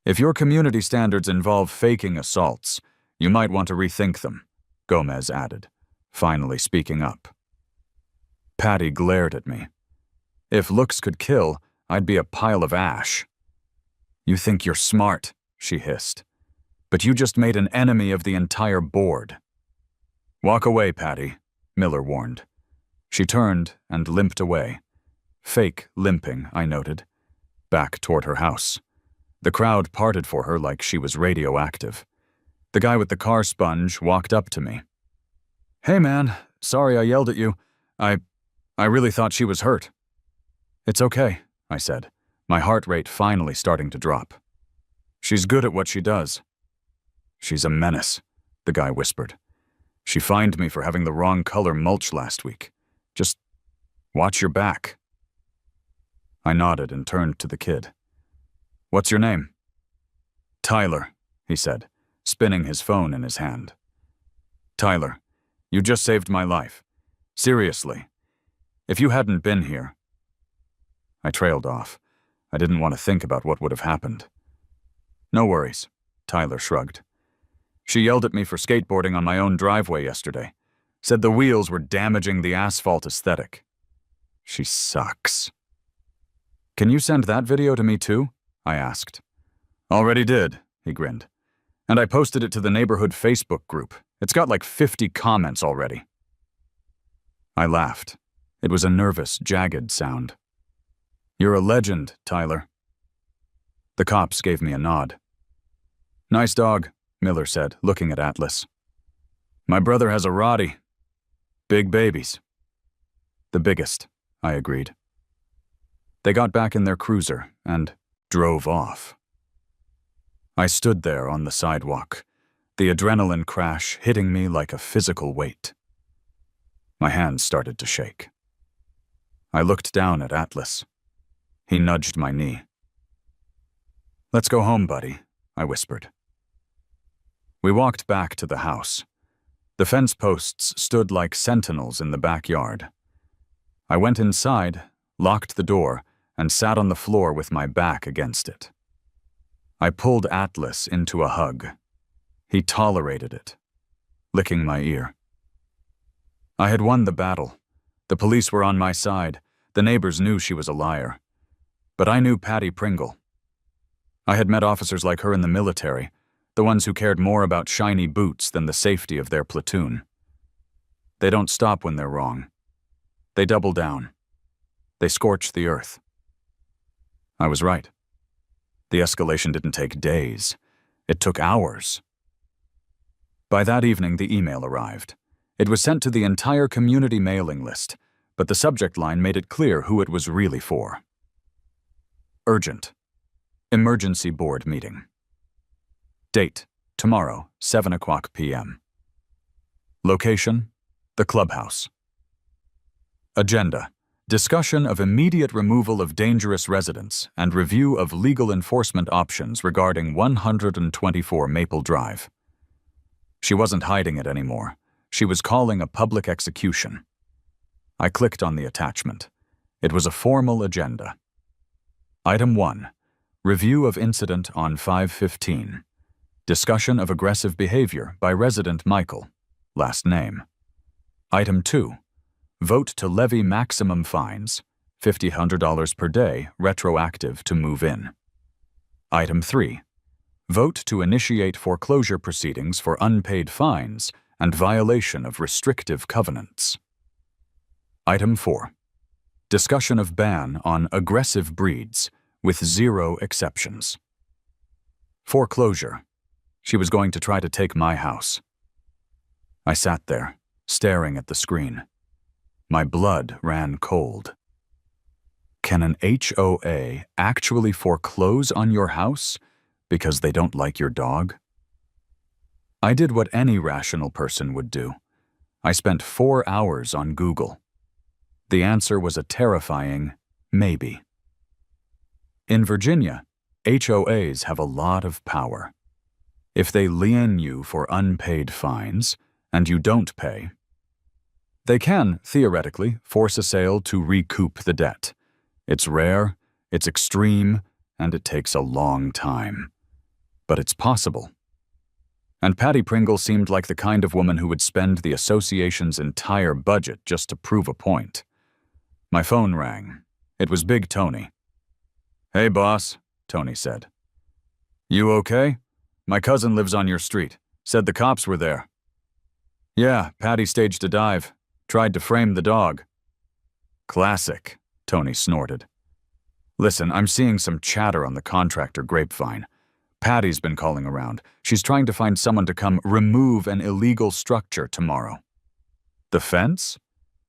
If your community standards involve faking assaults, you might want to rethink them," Gomez added, finally speaking up. Patty glared at me. If looks could kill, I'd be a pile of ash. "You think you're smart," she hissed. "But you just made an enemy of the entire board." "Walk away, Patty," Miller warned. She turned and limped away. Fake limping, I noted. Back toward her house. The crowd parted for her like she was radioactive. The guy with the car sponge walked up to me. "Hey man, sorry I yelled at you. I really thought she was hurt." "It's okay," I said, my heart rate finally starting to drop. "She's good at what she does." "She's a menace," the guy whispered. "She fined me for having the wrong color mulch last week. Just watch your back." I nodded and turned to the kid. "What's your name?" "Tyler," he said, spinning his phone in his hand. "Tyler, you just saved my life. Seriously. If you hadn't been here—" I trailed off. I didn't want to think about what would have happened. "No worries," Tyler shrugged. "She yelled at me for skateboarding on my own driveway yesterday. Said the wheels were damaging the asphalt aesthetic. She sucks." "Can you send that video to me too?" I asked. "Already did," he grinned. "And I posted it to the neighborhood Facebook group. It's got like 50 comments already." I laughed. It was a nervous, jagged sound. "You're a legend, Tyler." The cops gave me a nod. "Nice dog," Miller said, looking at Atlas. "My brother has a Roddy. Big babies." "The biggest," I agreed. They got back in their cruiser and drove off. I stood there on the sidewalk, the adrenaline crash hitting me like a physical weight. My hands started to shake. I looked down at Atlas. He nudged my knee. "Let's go home, buddy," I whispered. We walked back to the house. The fence posts stood like sentinels in the backyard. I went inside, locked the door, and sat on the floor with my back against it. I pulled Atlas into a hug. He tolerated it, licking my ear. I had won the battle. The police were on my side. The neighbors knew she was a liar. But I knew Patty Pringle. I had met officers like her in the military, the ones who cared more about shiny boots than the safety of their platoon. They don't stop when they're wrong. They double down. They scorch the earth. I was right. The escalation didn't take days. It took hours. By that evening, the email arrived. It was sent to the entire community mailing list, but the subject line made it clear who it was really for. Urgent. Emergency board meeting. Date, tomorrow, 7:00 p.m. Location, the clubhouse. Agenda, discussion of immediate removal of dangerous residents and review of legal enforcement options regarding 124 Maple Drive. She wasn't hiding it anymore. She was calling a public execution. I clicked on the attachment. It was a formal agenda. Item 1. Review of incident on 5/15. Discussion of aggressive behavior by resident Michael. Last name. Item 2. Vote to levy maximum fines, $100 per day, retroactive to move in. Item 3. Vote to initiate foreclosure proceedings for unpaid fines and violation of restrictive covenants. Item 4. Discussion of ban on aggressive breeds, with 0 exceptions. Foreclosure. She was going to try to take my house. I sat there, staring at the screen. My blood ran cold. Can an HOA actually foreclose on your house because they don't like your dog? I did what any rational person would do. I spent 4 hours on Google. The answer was a terrifying maybe. In Virginia, HOAs have a lot of power. If they lien you for unpaid fines and you don't pay, they can, theoretically, force a sale to recoup the debt. It's rare, it's extreme, and it takes a long time. But it's possible. And Patty Pringle seemed like the kind of woman who would spend the association's entire budget just to prove a point. My phone rang. It was Big Tony. "Hey, boss," Tony said. "You okay? My cousin lives on your street. Said the cops were there." "Yeah, Patty staged a dive. Tried to frame the dog." "Classic," Tony snorted. "Listen, I'm seeing some chatter on the contractor grapevine. Patty's been calling around. She's trying to find someone to come remove an illegal structure tomorrow." "The fence?"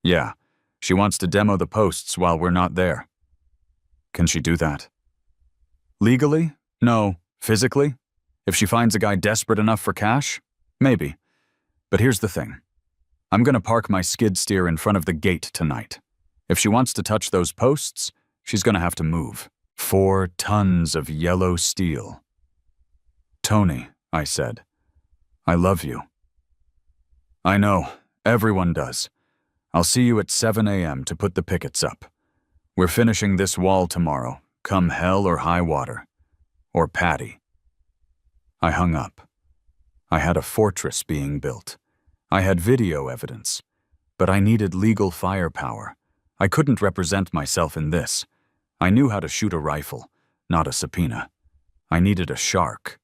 "Yeah. She wants to demo the posts while we're not there." "Can she do that?" "Legally? No. Physically? If she finds a guy desperate enough for cash? Maybe. But here's the thing. I'm gonna park my skid steer in front of the gate tonight. If she wants to touch those posts, she's gonna have to move. 4 tons of yellow steel." "Tony," I said, "I love you." "I know. Everyone does. I'll see you at 7 a.m. to put the pickets up. We're finishing this wall tomorrow, come hell or high water. Or Patty." I hung up. I had a fortress being built. I had video evidence. But I needed legal firepower. I couldn't represent myself in this. I knew how to shoot a rifle, not a subpoena. I needed a shark.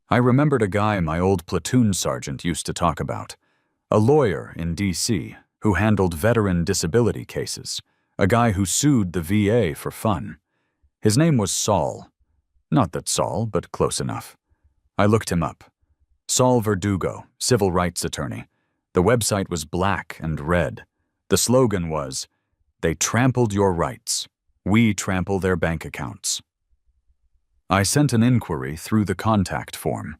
I remembered a guy my old platoon sergeant used to talk about. A lawyer in D.C. who handled veteran disability cases. A guy who sued the VA for fun. His name was Saul. Not that Saul, but close enough. I looked him up. Saul Verdugo, civil rights attorney. The website was black and red. The slogan was, "They trampled your rights. We trample their bank accounts." I sent an inquiry through the contact form.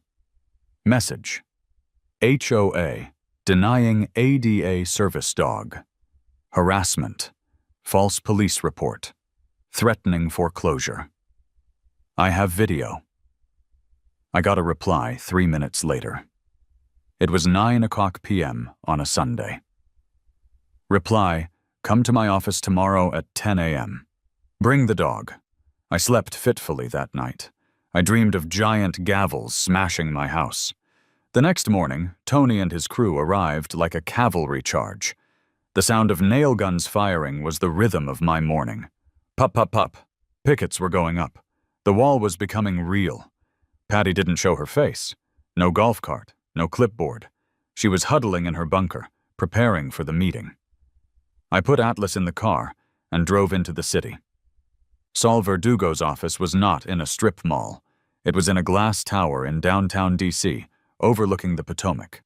Message: HOA, denying ADA service dog. Harassment. False police report. Threatening foreclosure. I have video. I got a reply 3 minutes later. It was 9:00 p.m. on a Sunday. Reply: come to my office tomorrow at 10 a.m. Bring the dog. I slept fitfully that night. I dreamed of giant gavels smashing my house. The next morning, Tony and his crew arrived like a cavalry charge. The sound of nail guns firing was the rhythm of my morning. Pop, pop, pop. Pickets were going up. The wall was becoming real. Patty didn't show her face. No golf cart, no clipboard. She was huddling in her bunker, preparing for the meeting. I put Atlas in the car and drove into the city. Saul Verdugo's office was not in a strip mall. It was in a glass tower in downtown D.C., overlooking the Potomac.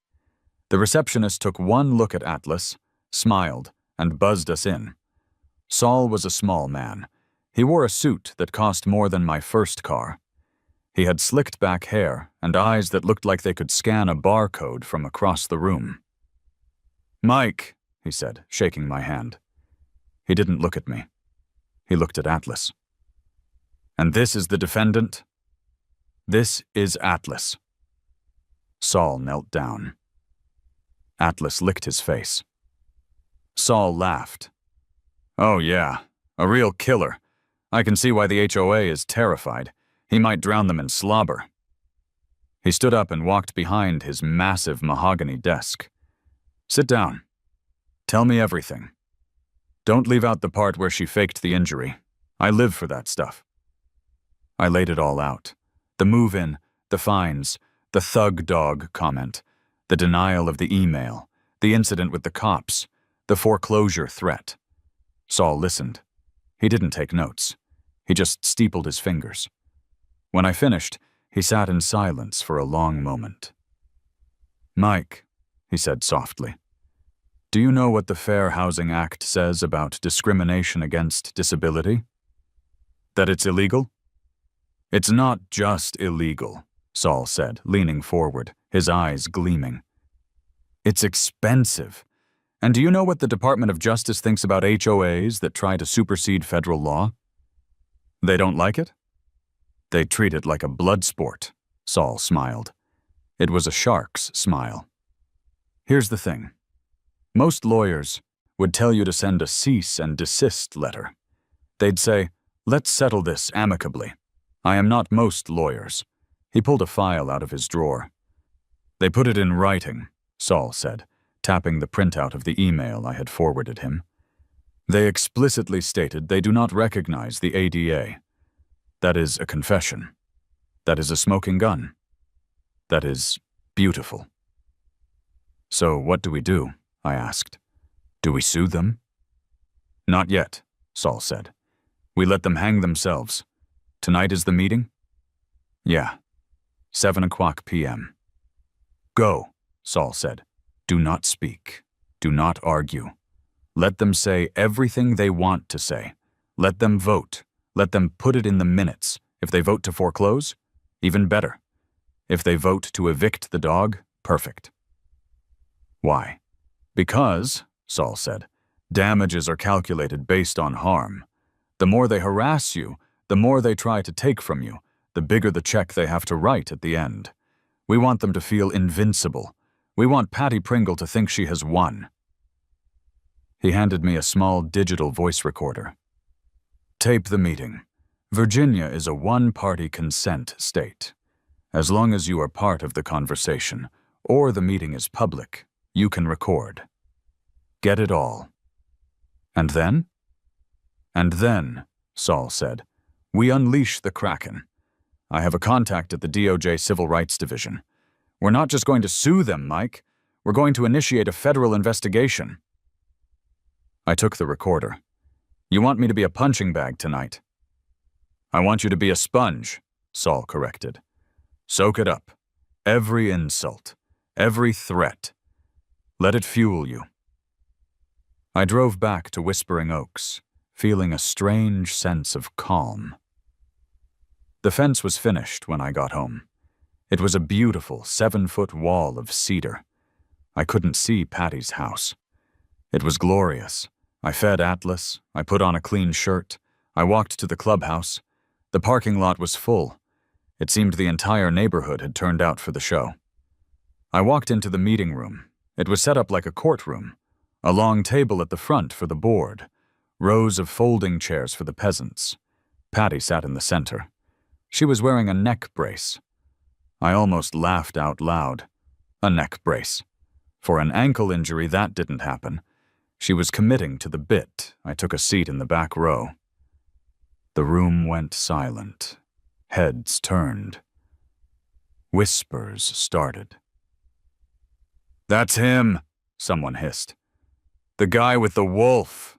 The receptionist took one look at Atlas, smiled, and buzzed us in. Saul was a small man. He wore a suit that cost more than my first car. He had slicked back hair and eyes that looked like they could scan a barcode from across the room. "Mike," he said, shaking my hand. He didn't look at me. He looked at Atlas. "And this is the defendant?" "This is Atlas." Saul knelt down. Atlas licked his face. Saul laughed. "Oh yeah, a real killer. I can see why the HOA is terrified. He might drown them in slobber." He stood up and walked behind his massive mahogany desk. "Sit down. Tell me everything. Don't leave out the part where she faked the injury. I live for that stuff." I laid it all out. The move-in, the fines, the thug dog comment, the denial of the email, the incident with the cops, the foreclosure threat. Saul listened. He didn't take notes. He just steepled his fingers. When I finished, he sat in silence for a long moment. "Mike," he said softly, "do you know what the Fair Housing Act says about discrimination against disability? That it's illegal?" "It's not just illegal," Saul said, leaning forward, his eyes gleaming. "It's expensive. And do you know what the Department of Justice thinks about HOAs that try to supersede federal law? They don't like it? They treat it like a blood sport," Saul smiled. It was a shark's smile. "Here's the thing. Most lawyers would tell you to send a cease and desist letter. They'd say, 'Let's settle this amicably.' I am not most lawyers." He pulled a file out of his drawer. "They put it in writing," Saul said, tapping the printout of the email I had forwarded him. "They explicitly stated they do not recognize the ADA. That is a confession. That is a smoking gun. That is beautiful." "So what do we do?" I asked. "Do we sue them?" "Not yet," Saul said. "We let them hang themselves. Tonight is the meeting?" "Yeah. 7:00 p.m. "Go," Saul said. "Do not speak. Do not argue. Let them say everything they want to say. Let them vote. Let them put it in the minutes. If they vote to foreclose, even better. If they vote to evict the dog, perfect." "Why?" "Because," Saul said, "damages are calculated based on harm. The more they harass you, the more they try to take from you, the bigger the check they have to write at the end. We want them to feel invincible. We want Patty Pringle to think she has won." He handed me a small digital voice recorder. "Tape the meeting. Virginia is a one-party consent state. As long as you are part of the conversation, or the meeting is public, you can record. Get it all." "And then?" "And then," Saul said, "we unleash the Kraken. I have a contact at the DOJ Civil Rights Division. We're not just going to sue them, Mike. We're going to initiate a federal investigation." I took the recorder. "You want me to be a punching bag tonight?" "I want you to be a sponge," Saul corrected. "Soak it up. Every insult. Every threat. Let it fuel you." I drove back to Whispering Oaks, feeling a strange sense of calm. The fence was finished when I got home. It was a beautiful 7-foot wall of cedar. I couldn't see Patty's house. It was glorious. I fed Atlas. I put on a clean shirt. I walked to the clubhouse. The parking lot was full. It seemed the entire neighborhood had turned out for the show. I walked into the meeting room. It was set up like a courtroom. A long table at the front for the board. Rows of folding chairs for the peasants. Patty sat in the center. She was wearing a neck brace. I almost laughed out loud. A neck brace. For an ankle injury, that didn't happen. She was committing to the bit. I took a seat in the back row. The room went silent. Heads turned. Whispers started. "That's him," someone hissed. "The guy with the wolf."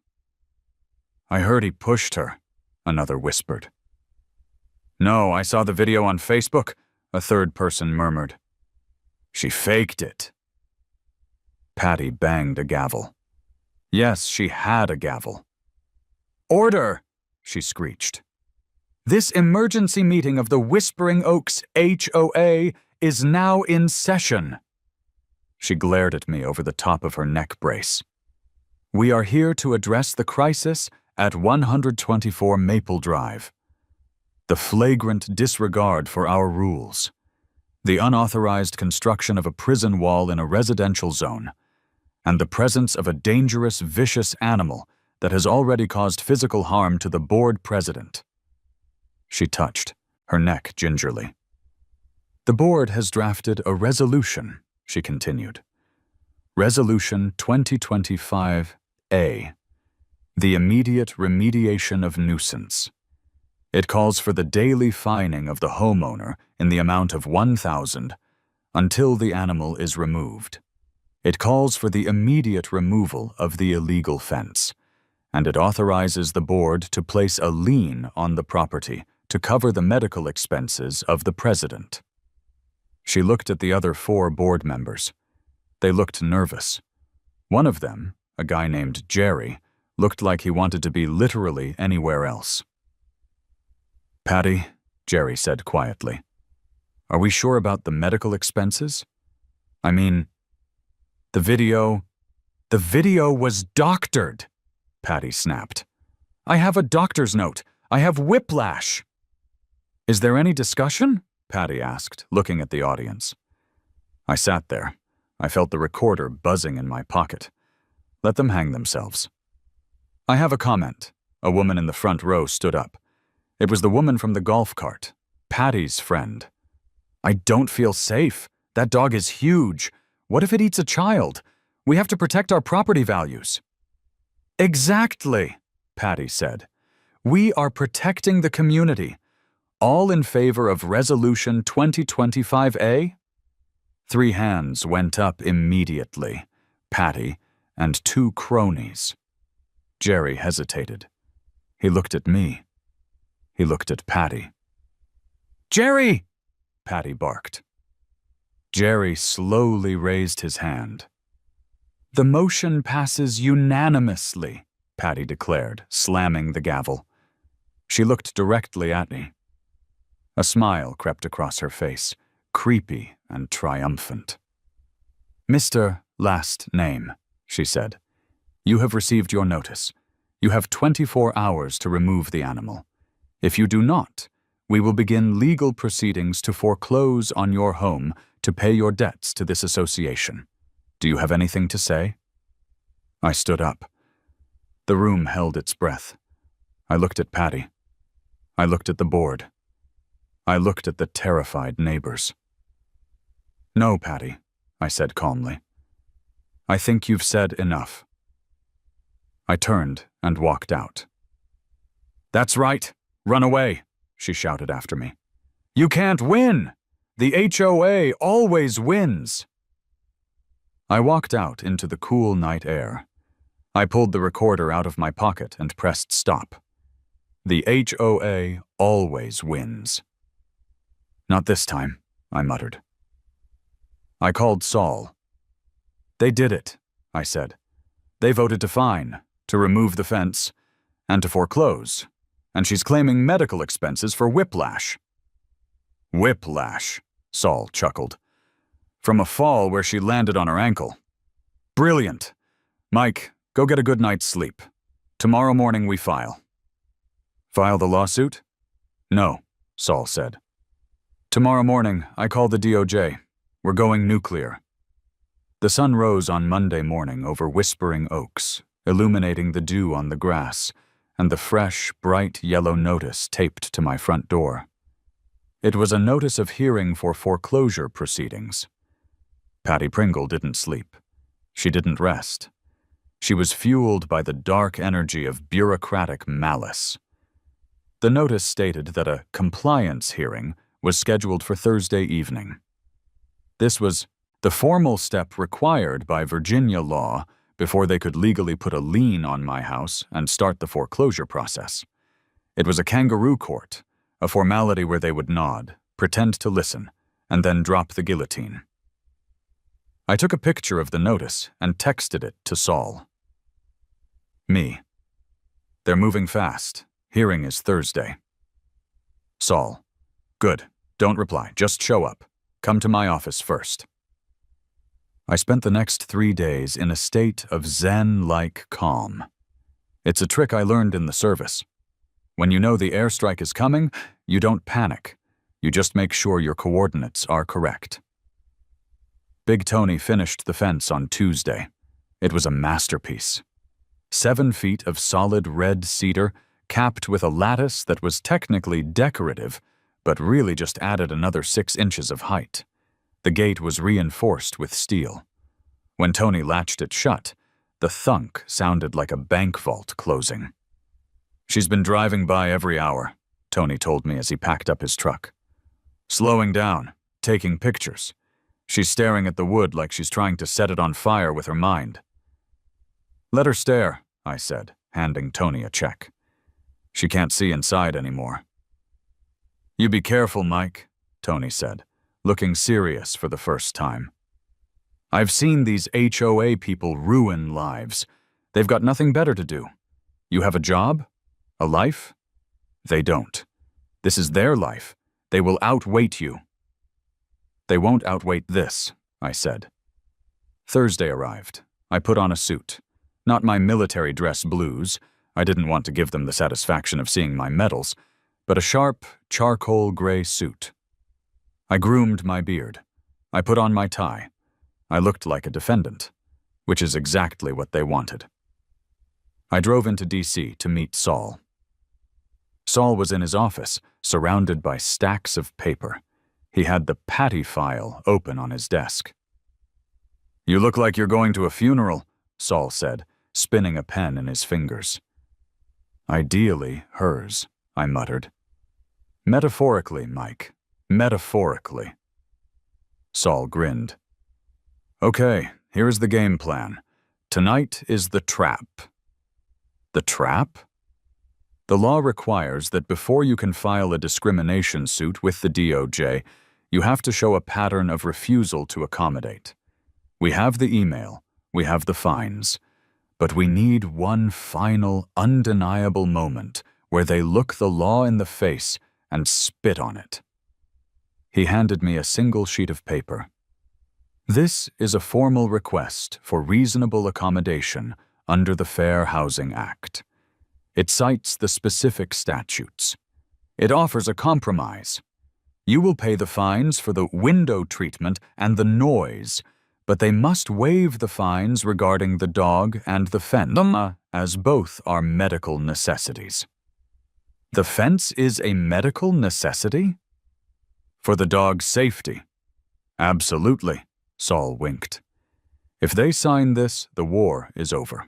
"I heard he pushed her," another whispered. "No, I saw the video on Facebook," a third person murmured. "She faked it." Patty banged a gavel. Yes, she had a gavel. "Order!" she screeched. "This emergency meeting of the Whispering Oaks HOA is now in session." She glared at me over the top of her neck brace. "We are here to address the crisis at 124 Maple Drive. The flagrant disregard for our rules. The unauthorized construction of a prison wall in a residential zone. And the presence of a dangerous, vicious animal that has already caused physical harm to the board president." She touched, her neck gingerly. "The board has drafted a resolution," she continued. "Resolution 2025A. The immediate remediation of nuisance. It calls for the daily fining of the homeowner in the amount of $1,000 until the animal is removed. It calls for the immediate removal of the illegal fence, and it authorizes the board to place a lien on the property to cover the medical expenses of the president." She looked at the other 4 board members. They looked nervous. One of them, a guy named Jerry, looked like he wanted to be literally anywhere else. "Patty," Jerry said quietly, "are we sure about the medical expenses? I mean, the video was doctored," Patty snapped. "I have a doctor's note. I have whiplash." "Is there any discussion?" Patty asked, looking at the audience. I sat there. I felt the recorder buzzing in my pocket. Let them hang themselves. "I have a comment." A woman in the front row stood up. It was the woman from the golf cart, Patty's friend. "I don't feel safe. That dog is huge. What if it eats a child? We have to protect our property values." "Exactly," Patty said. "We are protecting the community. All in favor of Resolution 2025A?" 3 hands went up immediately. Patty and 2 cronies. Jerry hesitated. He looked at me. He looked at Patty. "Jerry!" Patty barked. Jerry slowly raised his hand. "The motion passes unanimously," Patty declared, slamming the gavel. She looked directly at me. A smile crept across her face, creepy and triumphant. "Mr. Last Name," she said, "you have received your notice. You have 24 hours to remove the animal. If you do not, we will begin legal proceedings to foreclose on your home to pay your debts to this association. Do you have anything to say?" I stood up. The room held its breath. I looked at Patty. I looked at the board. I looked at the terrified neighbors. "No, Patty," I said calmly. "I think you've said enough." I turned and walked out. "That's right. Run away," she shouted after me. "You can't win! The HOA always wins!" I walked out into the cool night air. I pulled the recorder out of my pocket and pressed stop. The HOA always wins. "Not this time," I muttered. I called Saul. "They did it," I said. "They voted to fine, to remove the fence, and to foreclose, and she's claiming medical expenses for whiplash." "Whiplash," Saul chuckled. "From a fall where she landed on her ankle. Brilliant. Mike, go get a good night's sleep. Tomorrow morning we file." "File the lawsuit?" "No," Saul said. "Tomorrow morning I call the DOJ. We're going nuclear." The sun rose on Monday morning over Whispering Oaks, illuminating the dew on the grass and the fresh, bright yellow notice taped to my front door. It was a notice of hearing for foreclosure proceedings. Patty Pringle didn't sleep. She didn't rest. She was fueled by the dark energy of bureaucratic malice. The notice stated that a compliance hearing was scheduled for Thursday evening. This was the formal step required by Virginia law before they could legally put a lien on my house and start the foreclosure process. It was a kangaroo court, a formality where they would nod, pretend to listen, and then drop the guillotine. I took a picture of the notice and texted it to Saul. Me. They're moving fast. Hearing is Thursday. Saul. Good. Don't reply. Just show up. Come to my office first. I spent the next 3 days in a state of zen-like calm. It's a trick I learned in the service. When you know the airstrike is coming, you don't panic. You just make sure your coordinates are correct. Big Tony finished the fence on Tuesday. It was a masterpiece. 7 feet of solid red cedar, capped with a lattice that was technically decorative, but really just added another 6 inches of height. The gate was reinforced with steel. When Tony latched it shut, the thunk sounded like a bank vault closing. She's been driving by every hour, Tony told me as he packed up his truck. Slowing down, taking pictures. She's staring at the wood like she's trying to set it on fire with her mind. Let her stare, I said, handing Tony a check. She can't see inside anymore. You be careful, Mike, Tony said, looking serious for the first time. I've seen these HOA people ruin lives. They've got nothing better to do. You have a job? A life? They don't. This is their life. They will outweight you. They won't outweight this, I said. Thursday arrived. I put on a suit. Not my military dress blues. I didn't want to give them the satisfaction of seeing my medals, but a sharp, charcoal gray suit. I groomed my beard. I put on my tie. I looked like a defendant, which is exactly what they wanted. I drove into D.C. to meet Saul. Saul was in his office, surrounded by stacks of paper. He had the Patty file open on his desk. You look like you're going to a funeral, Saul said, spinning a pen in his fingers. Ideally, hers, I muttered. Metaphorically, Mike. Metaphorically. Saul grinned. Okay, here's the game plan. Tonight is the trap. The trap? The law requires that before you can file a discrimination suit with the DOJ, you have to show a pattern of refusal to accommodate. We have the email, we have the fines, but we need one final, undeniable moment where they look the law in the face and spit on it. He handed me a single sheet of paper. This is a formal request for reasonable accommodation under the Fair Housing Act. It cites the specific statutes. It offers a compromise. You will pay the fines for the window treatment and the noise, but they must waive the fines regarding the dog and the fence, as both are medical necessities. The fence is a medical necessity? For the dog's safety. Absolutely, Saul winked. If they sign this, the war is over.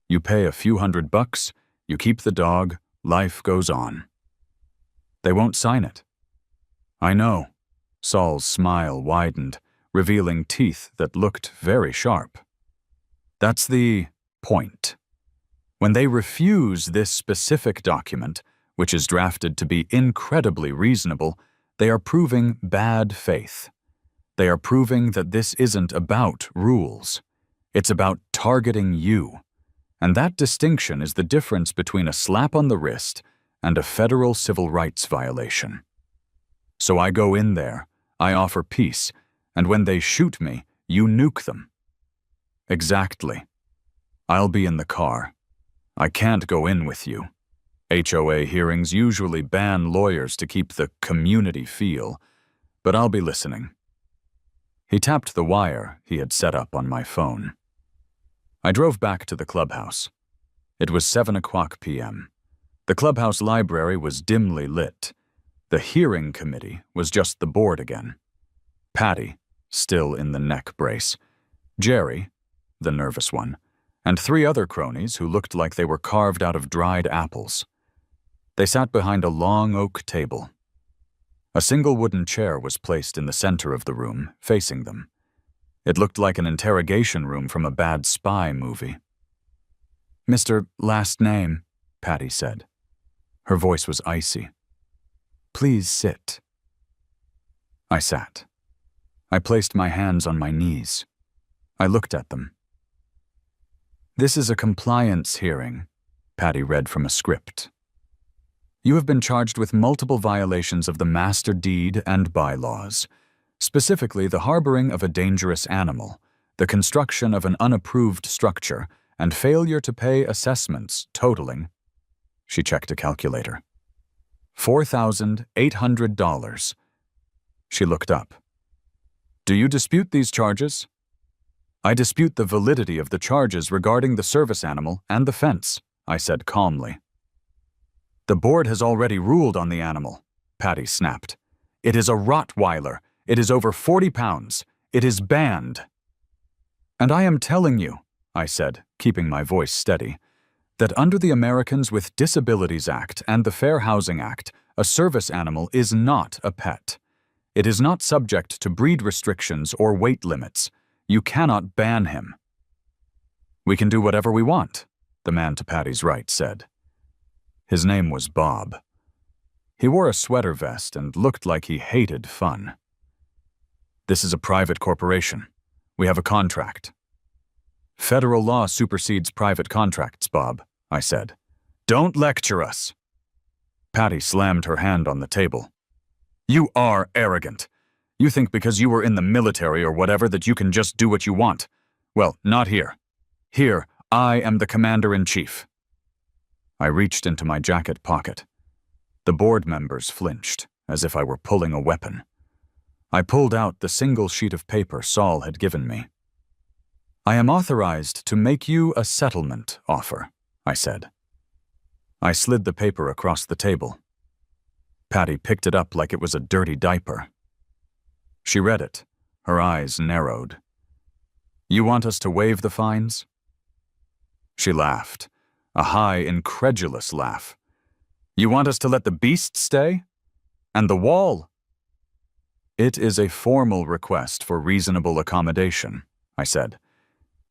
You pay a few $100, you keep the dog, life goes on. They won't sign it. I know. Saul's smile widened, revealing teeth that looked very sharp. That's the point. When they refuse this specific document, which is drafted to be incredibly reasonable, they are proving bad faith. They are proving that this isn't about rules. It's about targeting you. And that distinction is the difference between a slap on the wrist and a federal civil rights violation. So I go in there, I offer peace, and when they shoot me, you nuke them. Exactly. I'll be in the car. I can't go in with you. HOA hearings usually ban lawyers to keep the community feel, but I'll be listening. He tapped the wire he had set up on my phone. I drove back to the clubhouse. It was 7:00 p.m. The clubhouse library was dimly lit. The hearing committee was just the board again. Patty, still in the neck brace, Jerry, the nervous one, and 3 other cronies who looked like they were carved out of dried apples. They sat behind a long oak table. A single wooden chair was placed in the center of the room, facing them. It looked like an interrogation room from a bad spy movie. "Mr. Last Name," Patty said. Her voice was icy. "Please sit." I sat. I placed my hands on my knees. I looked at them. "This is a compliance hearing," Patty read from a script. "You have been charged with multiple violations of the master deed and bylaws, specifically the harboring of a dangerous animal, the construction of an unapproved structure, and failure to pay assessments totaling," she checked a calculator, $4,800. She looked up. "Do you dispute these charges?" "I dispute the validity of the charges regarding the service animal and the fence," I said calmly. "The board has already ruled on the animal," Patty snapped. "It is a Rottweiler. It is over 40 pounds. It is banned." "And I am telling you," I said, keeping my voice steady, "that under the Americans with Disabilities Act and the Fair Housing Act, a service animal is not a pet. It is not subject to breed restrictions or weight limits. You cannot ban him." "We can do whatever we want," the man to Patty's right said. His name was Bob. He wore a sweater vest and looked like he hated fun. "This is a private corporation. We have a contract." "Federal law supersedes private contracts, Bob," I said. "Don't lecture us." Patty slammed her hand on the table. "You are arrogant. You think because you were in the military or whatever that you can just do what you want. Well, not here. Here, I am the commander-in-chief." I reached into my jacket pocket. The board members flinched, as if I were pulling a weapon. I pulled out the single sheet of paper Saul had given me. "I am authorized to make you a settlement offer," I said. I slid the paper across the table. Patty picked it up like it was a dirty diaper. She read it. Her eyes narrowed. "You want us to waive the fines?" She laughed, a high, incredulous laugh. "You want us to let the beast stay? And the wall?" "It is a formal request for reasonable accommodation," I said.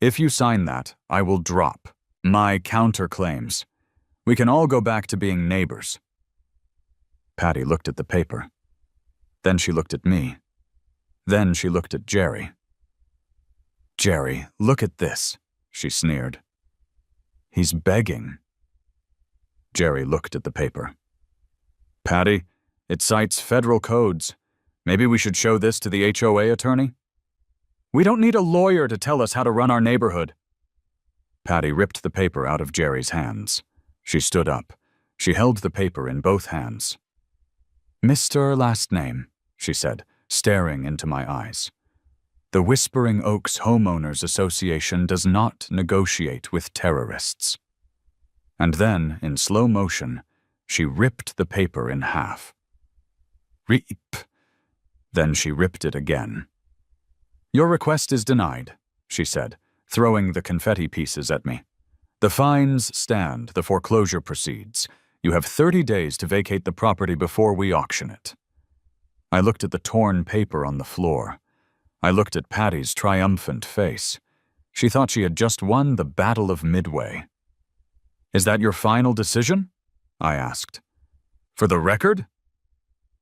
"If you sign that, I will drop my counterclaims. We can all go back to being neighbors." Patty looked at the paper. Then she looked at me. Then she looked at Jerry. "Jerry, look at this," she sneered. "He's begging." Jerry looked at the paper. "Patty, it cites federal codes. Maybe we should show this to the HOA attorney?" "We don't need a lawyer to tell us how to run our neighborhood." Patty ripped the paper out of Jerry's hands. She stood up. She held the paper in both hands. "Mr. Last Name," she said, staring into my eyes. "The Whispering Oaks Homeowners Association does not negotiate with terrorists." And then, in slow motion, she ripped the paper in half. Rip. Then she ripped it again. "Your request is denied," she said, throwing the confetti pieces at me. "The fines stand, the foreclosure proceeds. You have 30 days to vacate the property before we auction it." I looked at the torn paper on the floor. I looked at Patty's triumphant face. She thought she had just won the Battle of Midway. "Is that your final decision?" I asked. "For the record?"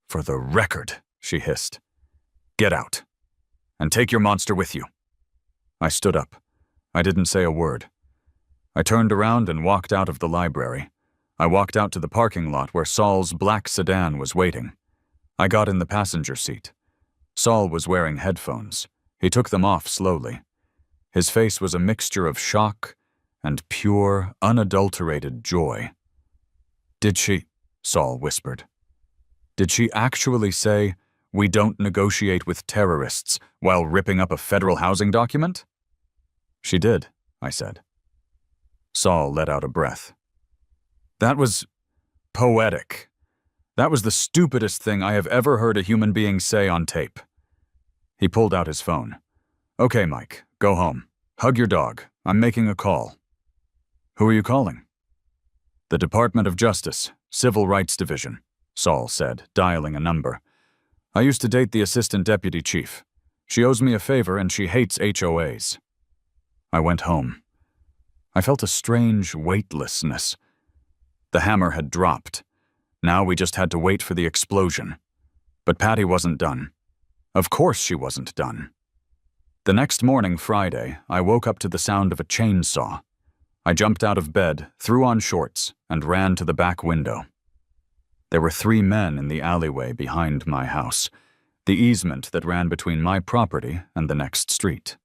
"For the record," she hissed. "Get out. And take your monster with you." I stood up. I didn't say a word. I turned around and walked out of the library. I walked out to the parking lot where Saul's black sedan was waiting. I got in the passenger seat. Saul was wearing headphones. He took them off slowly. His face was a mixture of shock and pure, unadulterated joy. "Did she?" Saul whispered. "Did she actually say, 'We don't negotiate with terrorists,' while ripping up a federal housing document?" "She did," I said. Saul let out a breath. "That was poetic. That was the stupidest thing I have ever heard a human being say on tape." He pulled out his phone. "Okay, Mike, go home. Hug your dog. I'm making a call." "Who are you calling?" "The Department of Justice. Civil Rights Division, Saul said, dialing a number. I used to date the assistant deputy chief. She owes me a favor and she hates HOAs. I went home. I felt a strange weightlessness. The hammer had dropped. Now we just had to wait for the explosion. But Patty wasn't done. Of course she wasn't done. The next morning, Friday, I woke up to the sound of a chainsaw. I jumped out of bed, threw on shorts, and ran to the back window. There were 3 men in the alleyway behind my house, the easement that ran between my property and the next street.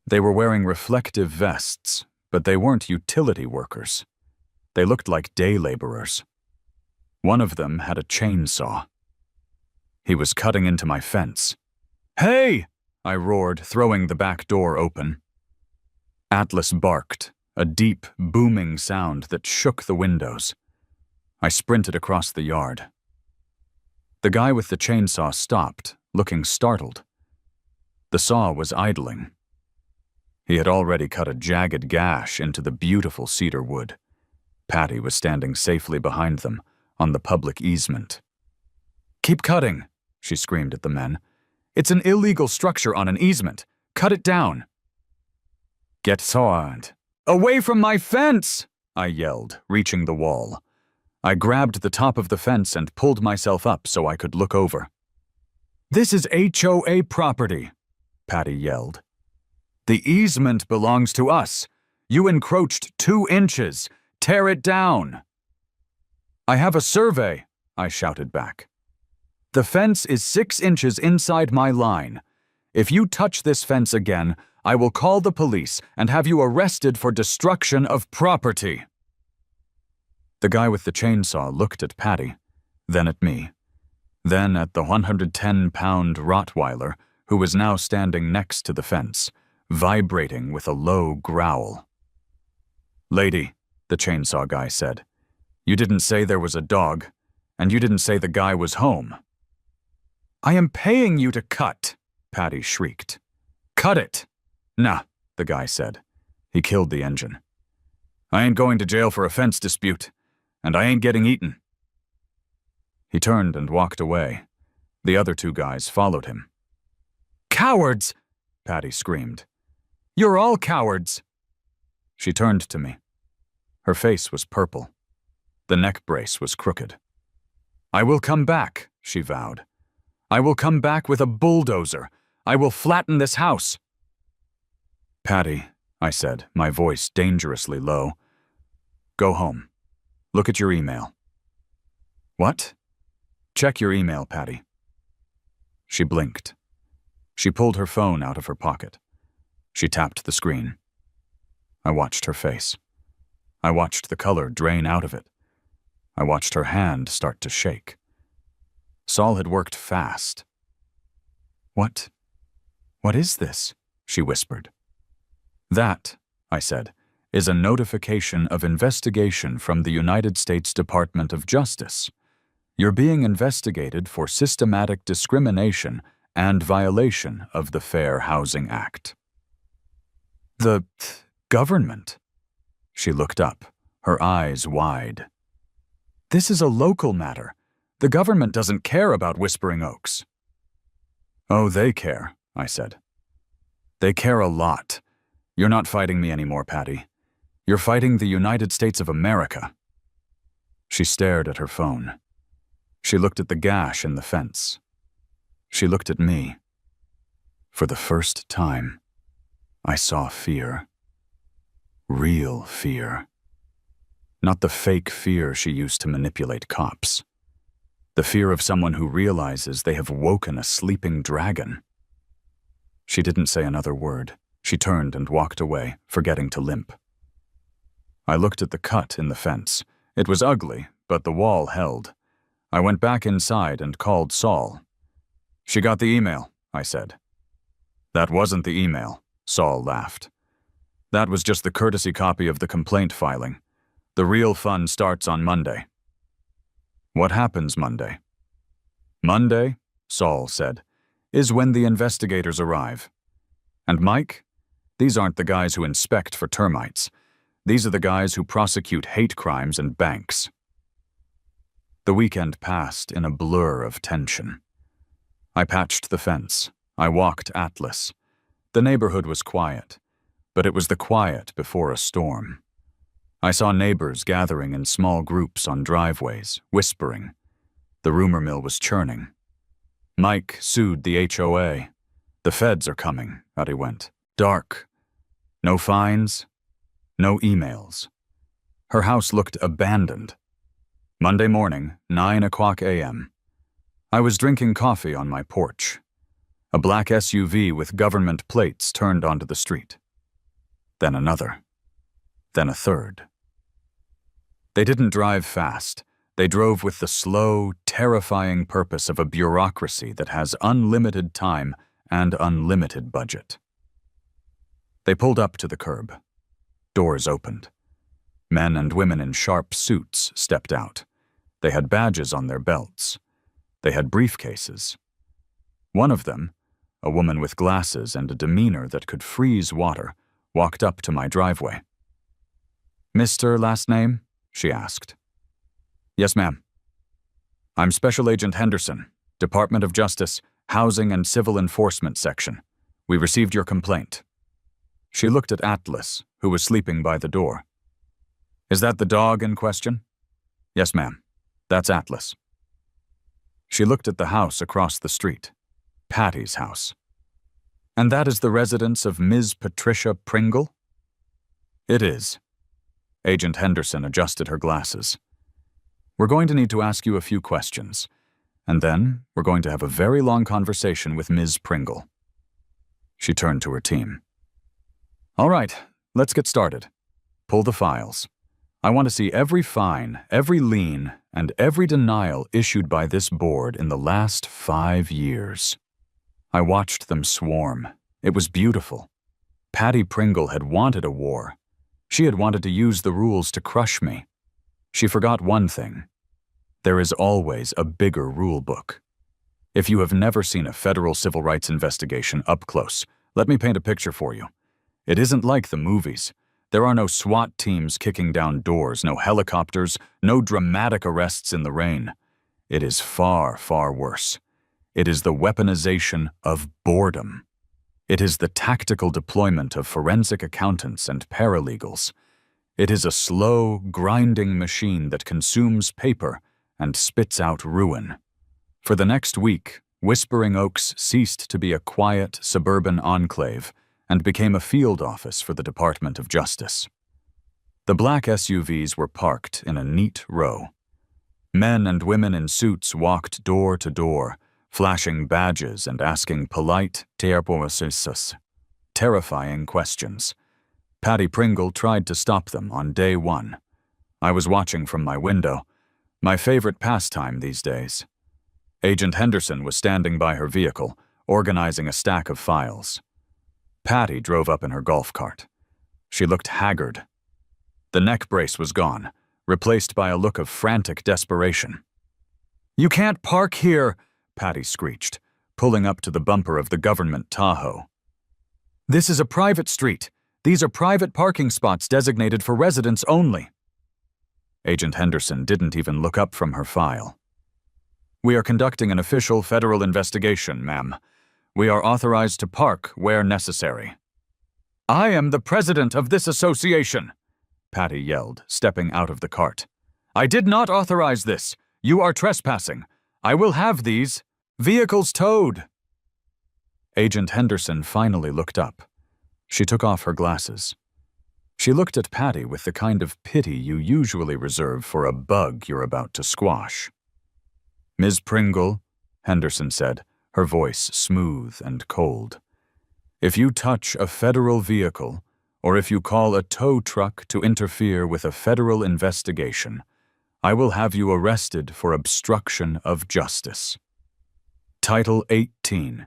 They were wearing reflective vests, but they weren't utility workers. They looked like day laborers. One of them had a chainsaw. He was cutting into my fence. "Hey!" I roared, throwing the back door open. Atlas barked, a deep, booming sound that shook the windows. I sprinted across the yard. The guy with the chainsaw stopped, looking startled. The saw was idling. He had already cut a jagged gash into the beautiful cedar wood. Patty was standing safely behind them, on the public easement. "Keep cutting," she screamed at the men. "It's an illegal structure on an easement. Cut it down." "Get sawed." "Away from my fence!" I yelled, reaching the wall. I grabbed the top of the fence and pulled myself up so I could look over. "This is HOA property," Patty yelled. "The easement belongs to us. You encroached 2 inches. Tear it down." "I have a survey," I shouted back. "The fence is 6 inches inside my line. If you touch this fence again, I will call the police and have you arrested for destruction of property." The guy with the chainsaw looked at Patty, then at me, then at the 110-pound Rottweiler who was now standing next to the fence, vibrating with a low growl. "Lady," the chainsaw guy said, "you didn't say there was a dog, and you didn't say the guy was home." "I am paying you to cut," Patty shrieked. "Cut it." "Nah," the guy said. He killed the engine. "I ain't going to jail for a fence dispute, and I ain't getting eaten." He turned and walked away. The other 2 guys followed him. "Cowards!" Patty screamed. "You're all cowards!" She turned to me. Her face was purple. The neck brace was crooked. "I will come back," she vowed. "I will come back with a bulldozer. I will flatten this house." "Patty," I said, my voice dangerously low, "go home. Look at your email." "What?" "Check your email, Patty." She blinked. She pulled her phone out of her pocket. She tapped the screen. I watched her face. I watched the color drain out of it. I watched her hand start to shake. Saul had worked fast. What is this?" she whispered. "That," I said, "is a notification of investigation from the United States Department of Justice. You're being investigated for systematic discrimination and violation of the Fair Housing Act." "The government?" She looked up, her eyes wide. "This is a local matter. The government doesn't care about Whispering Oaks." "Oh, they care," I said. "They care a lot. You're not fighting me anymore, Patty. You're fighting the United States of America." She stared at her phone. She looked at the gash in the fence. She looked at me. For the first time, I saw fear. Real fear. Not the fake fear she used to manipulate cops. The fear of someone who realizes they have woken a sleeping dragon. She didn't say another word. She turned and walked away, forgetting to limp. I looked at the cut in the fence. It was ugly, but the wall held. I went back inside and called Saul. "She got the email," I said. "That wasn't the email," Saul laughed. "That was just the courtesy copy of the complaint filing. The real fun starts on Monday." "What happens Monday?" "Monday," Saul said, "is when the investigators arrive. And Mike, these aren't the guys who inspect for termites. These are the guys who prosecute hate crimes and banks." The weekend passed in a blur of tension. I patched the fence. I walked Atlas. The neighborhood was quiet, but it was the quiet before a storm. I saw neighbors gathering in small groups on driveways, whispering. The rumor mill was churning. Mike sued the HOA. The feds are coming, out he went. Dark. No fines. No emails. Her house looked abandoned. Monday morning, 9:00 a.m. I was drinking coffee on my porch. A black SUV with government plates turned onto the street. Then another. Then a third. They didn't drive fast. They drove with the slow, terrifying purpose of a bureaucracy that has unlimited time and unlimited budget. They pulled up to the curb. Doors opened. Men and women in sharp suits stepped out. They had badges on their belts. They had briefcases. One of them, a woman with glasses and a demeanor that could freeze water, walked up to my driveway. "Mr. Last name?" she asked. "Yes, ma'am." "I'm Special Agent Henderson, Department of Justice, Housing and Civil Enforcement Section. We received your complaint." She looked at Atlas, who was sleeping by the door. "Is that the dog in question?" "Yes, ma'am. That's Atlas." She looked at the house across the street, Patty's house. "And that is the residence of Ms. Patricia Pringle?" "It is." Agent Henderson adjusted her glasses. "We're going to need to ask you a few questions, and then we're going to have a very long conversation with Ms. Pringle." She turned to her team. "All right, let's get started. Pull the files. I want to see every fine, every lien, and every denial issued by this board in the last 5 years." I watched them swarm. It was beautiful. Patty Pringle had wanted a war. She had wanted to use the rules to crush me. She forgot one thing. There is always a bigger rule book. If you have never seen a federal civil rights investigation up close, let me paint a picture for you. It isn't like the movies. There are no SWAT teams kicking down doors, no helicopters, no dramatic arrests in the rain. It is far, far worse. It is the weaponization of boredom. It is the tactical deployment of forensic accountants and paralegals. It is a slow, grinding machine that consumes paper and spits out ruin. For the next week, Whispering Oaks ceased to be a quiet, suburban enclave and became a field office for the Department of Justice. The black SUVs were parked in a neat row. Men and women in suits walked door to door, flashing badges and asking polite, terrifying questions. Patty Pringle tried to stop them on day one. I was watching from my window, my favorite pastime these days. Agent Henderson was standing by her vehicle, organizing a stack of files. Patty drove up in her golf cart. She looked haggard. The neck brace was gone, replaced by a look of frantic desperation. "You can't park here!" Patty screeched, pulling up to the bumper of the government Tahoe. "This is a private street. These are private parking spots designated for residents only." Agent Henderson didn't even look up from her file. "We are conducting an official federal investigation, ma'am. We are authorized to park where necessary." "I am the president of this association," Patty yelled, stepping out of the cart. "I did not authorize this. You are trespassing. I will have these vehicles towed." Agent Henderson finally looked up. She took off her glasses. She looked at Patty with the kind of pity you usually reserve for a bug you're about to squash. "Ms. Pringle," Henderson said, her voice smooth and cold, "if you touch a federal vehicle, or if you call a tow truck to interfere with a federal investigation, I will have you arrested for obstruction of justice." Title 18,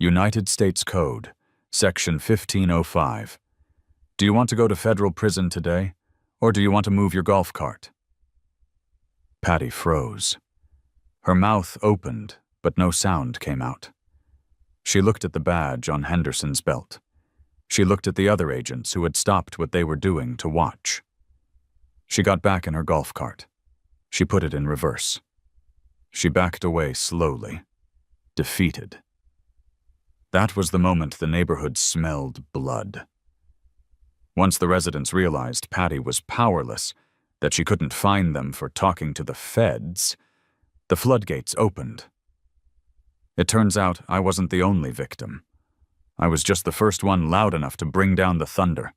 United States Code, Section 1505. Do you want to go to federal prison today, or do you want to move your golf cart? Patty froze. Her mouth opened, but no sound came out. She looked at the badge on Henderson's belt. She looked at the other agents who had stopped what they were doing to watch. She got back in her golf cart. She put it in reverse. She backed away slowly, defeated. That was the moment the neighborhood smelled blood. Once the residents realized Patty was powerless, that she couldn't fine them for talking to the feds, the floodgates opened. It turns out I wasn't the only victim. I was just the first one loud enough to bring down the thunder.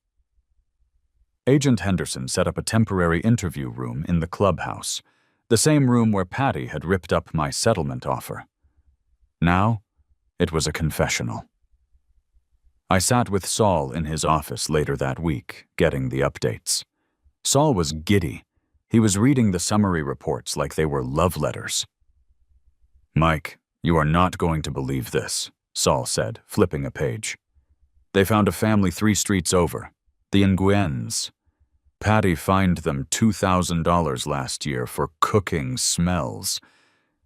Agent Henderson set up a temporary interview room in the clubhouse, the same room where Patty had ripped up my settlement offer. Now, it was a confessional. I sat with Saul in his office later that week, getting the updates. Saul was giddy. He was reading the summary reports like they were love letters. "Mike, you are not going to believe this," Saul said, flipping a page. "They found a family 3 streets over, the Nguyen's. Patty fined them $2,000 last year for cooking smells.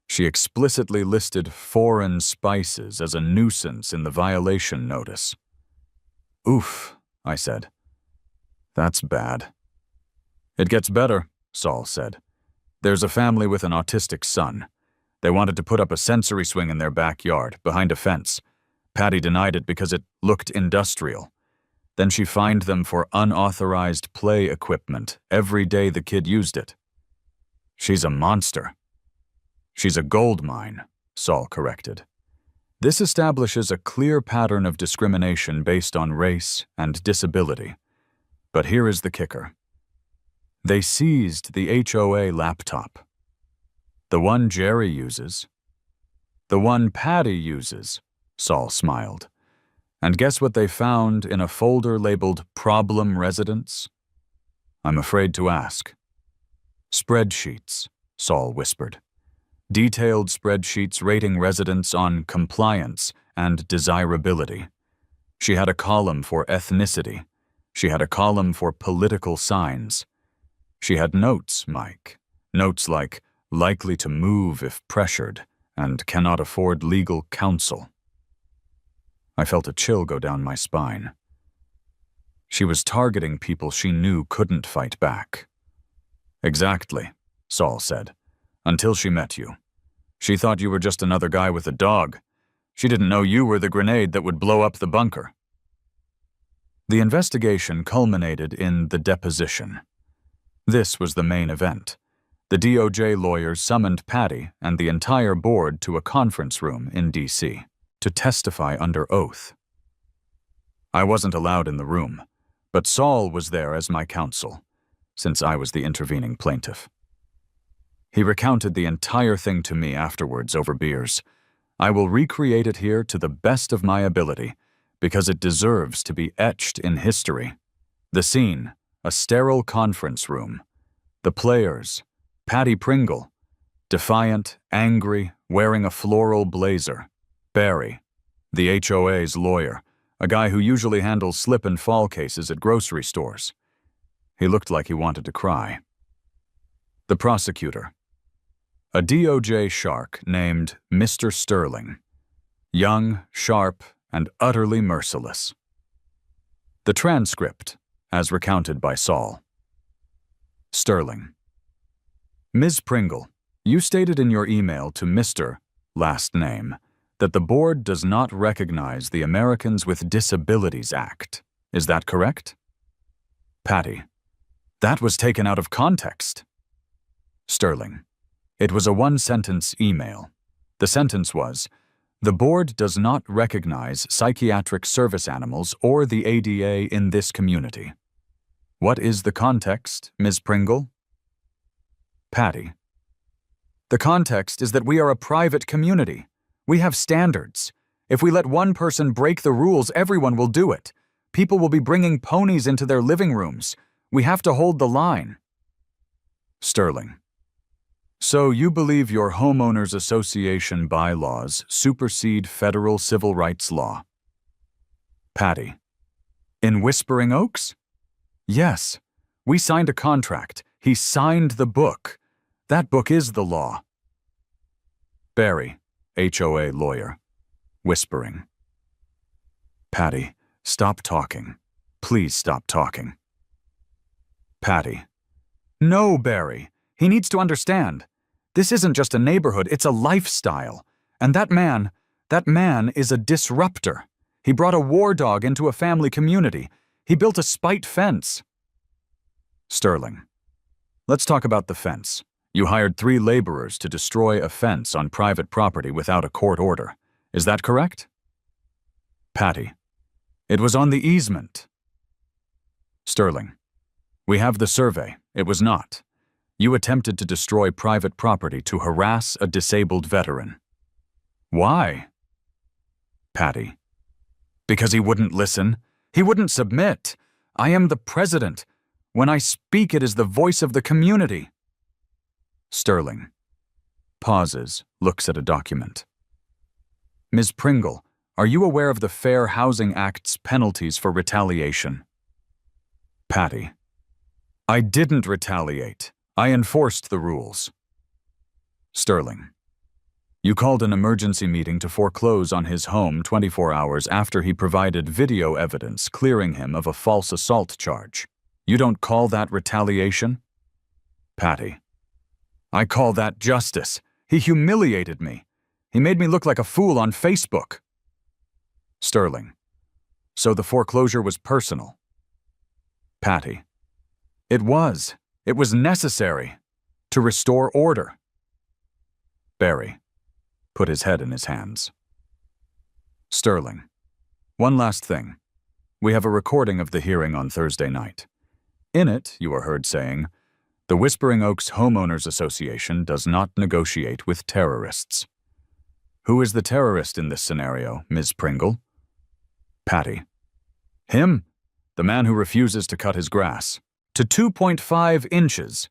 She explicitly listed foreign spices as a nuisance in the violation notice." "Oof," I said. "That's bad." "It gets better," Saul said. "There's a family with an autistic son. They wanted to put up a sensory swing in their backyard, behind a fence. Patty denied it because it looked industrial. Then she fined them for unauthorized play equipment every day the kid used it. She's a monster." "She's a gold mine," Saul corrected. "This establishes a clear pattern of discrimination based on race and disability. But here is the kicker. They seized the HOA laptop. The one Jerry uses. The one Patty uses," Saul smiled. "And guess what they found in a folder labeled Problem Residents? I'm afraid to ask." "Spreadsheets," Saul whispered. "Detailed spreadsheets rating residents on compliance and desirability. She had a column for ethnicity. She had a column for political signs. She had notes, Mike. Notes like likely to move if pressured and cannot afford legal counsel." I felt a chill go down my spine. She was targeting people she knew couldn't fight back. "Exactly," Saul said, "until she met you. She thought you were just another guy with a dog. She didn't know you were the grenade that would blow up the bunker." The investigation culminated in the deposition. This was the main event. The DOJ lawyers summoned Patty and the entire board to a conference room in D.C. to testify under oath. I wasn't allowed in the room, but Saul was there as my counsel, since I was the intervening plaintiff. He recounted the entire thing to me afterwards over beers. I will recreate it here to the best of my ability, because it deserves to be etched in history. The scene, a sterile conference room. The players, Patty Pringle, defiant, angry, wearing a floral blazer. Barry, the HOA's lawyer, a guy who usually handles slip and fall cases at grocery stores. He looked like he wanted to cry. The prosecutor, a DOJ shark named Mr. Sterling, young, sharp, and utterly merciless. The transcript, as recounted by Saul. Sterling. "Ms. Pringle, you stated in your email to Mr. last name that the board does not recognize the Americans with Disabilities Act. Is that correct?" Patty. "That was taken out of context." Sterling. "It was a 1-sentence email. The sentence was, 'The board does not recognize psychiatric service animals or the ADA in this community.' What is the context, Ms. Pringle?" Patty. "The context is that we are a private community. We have standards. If we let one person break the rules, everyone will do it. People will be bringing ponies into their living rooms. We have to hold the line." Sterling. "So you believe your homeowners association bylaws supersede federal civil rights law?" Patty. "In Whispering Oaks?" "Yes. We signed a contract. He signed the book. That book is the law." Barry, HOA lawyer, whispering. "Patty, stop talking. Please stop talking." Patty. "No, Barry. He needs to understand. This isn't just a neighborhood, it's a lifestyle. And that man is a disruptor. He brought a war dog into a family community. He built a spite fence. Sterling, let's talk about the fence. You hired 3 laborers to destroy a fence on private property without a court order. Is that correct? Patty, it was on the easement. Sterling, we have the survey. It was not. You attempted to destroy private property to harass a disabled veteran. Why? Patty, because he wouldn't listen. He wouldn't submit. I am the president. When I speak, it is the voice of the community. Sterling pauses, looks at a document. Ms. Pringle, are you aware of the Fair Housing Act's penalties for retaliation? Patty, I didn't retaliate. I enforced the rules. Sterling, you called an emergency meeting to foreclose on his home 24 hours after he provided video evidence clearing him of a false assault charge. You don't call that retaliation? Patty, I call that justice. He humiliated me. He made me look like a fool on Facebook. Sterling, so the foreclosure was personal? Patty, it was. It was necessary to restore order. Barry put his head in his hands. Sterling, one last thing. We have a recording of the hearing on Thursday night. In it, you are heard saying, the Whispering Oaks Homeowners Association does not negotiate with terrorists. Who is the terrorist in this scenario, Ms. Pringle? Patty, him, the man who refuses to cut his grass. To 2.5 inches.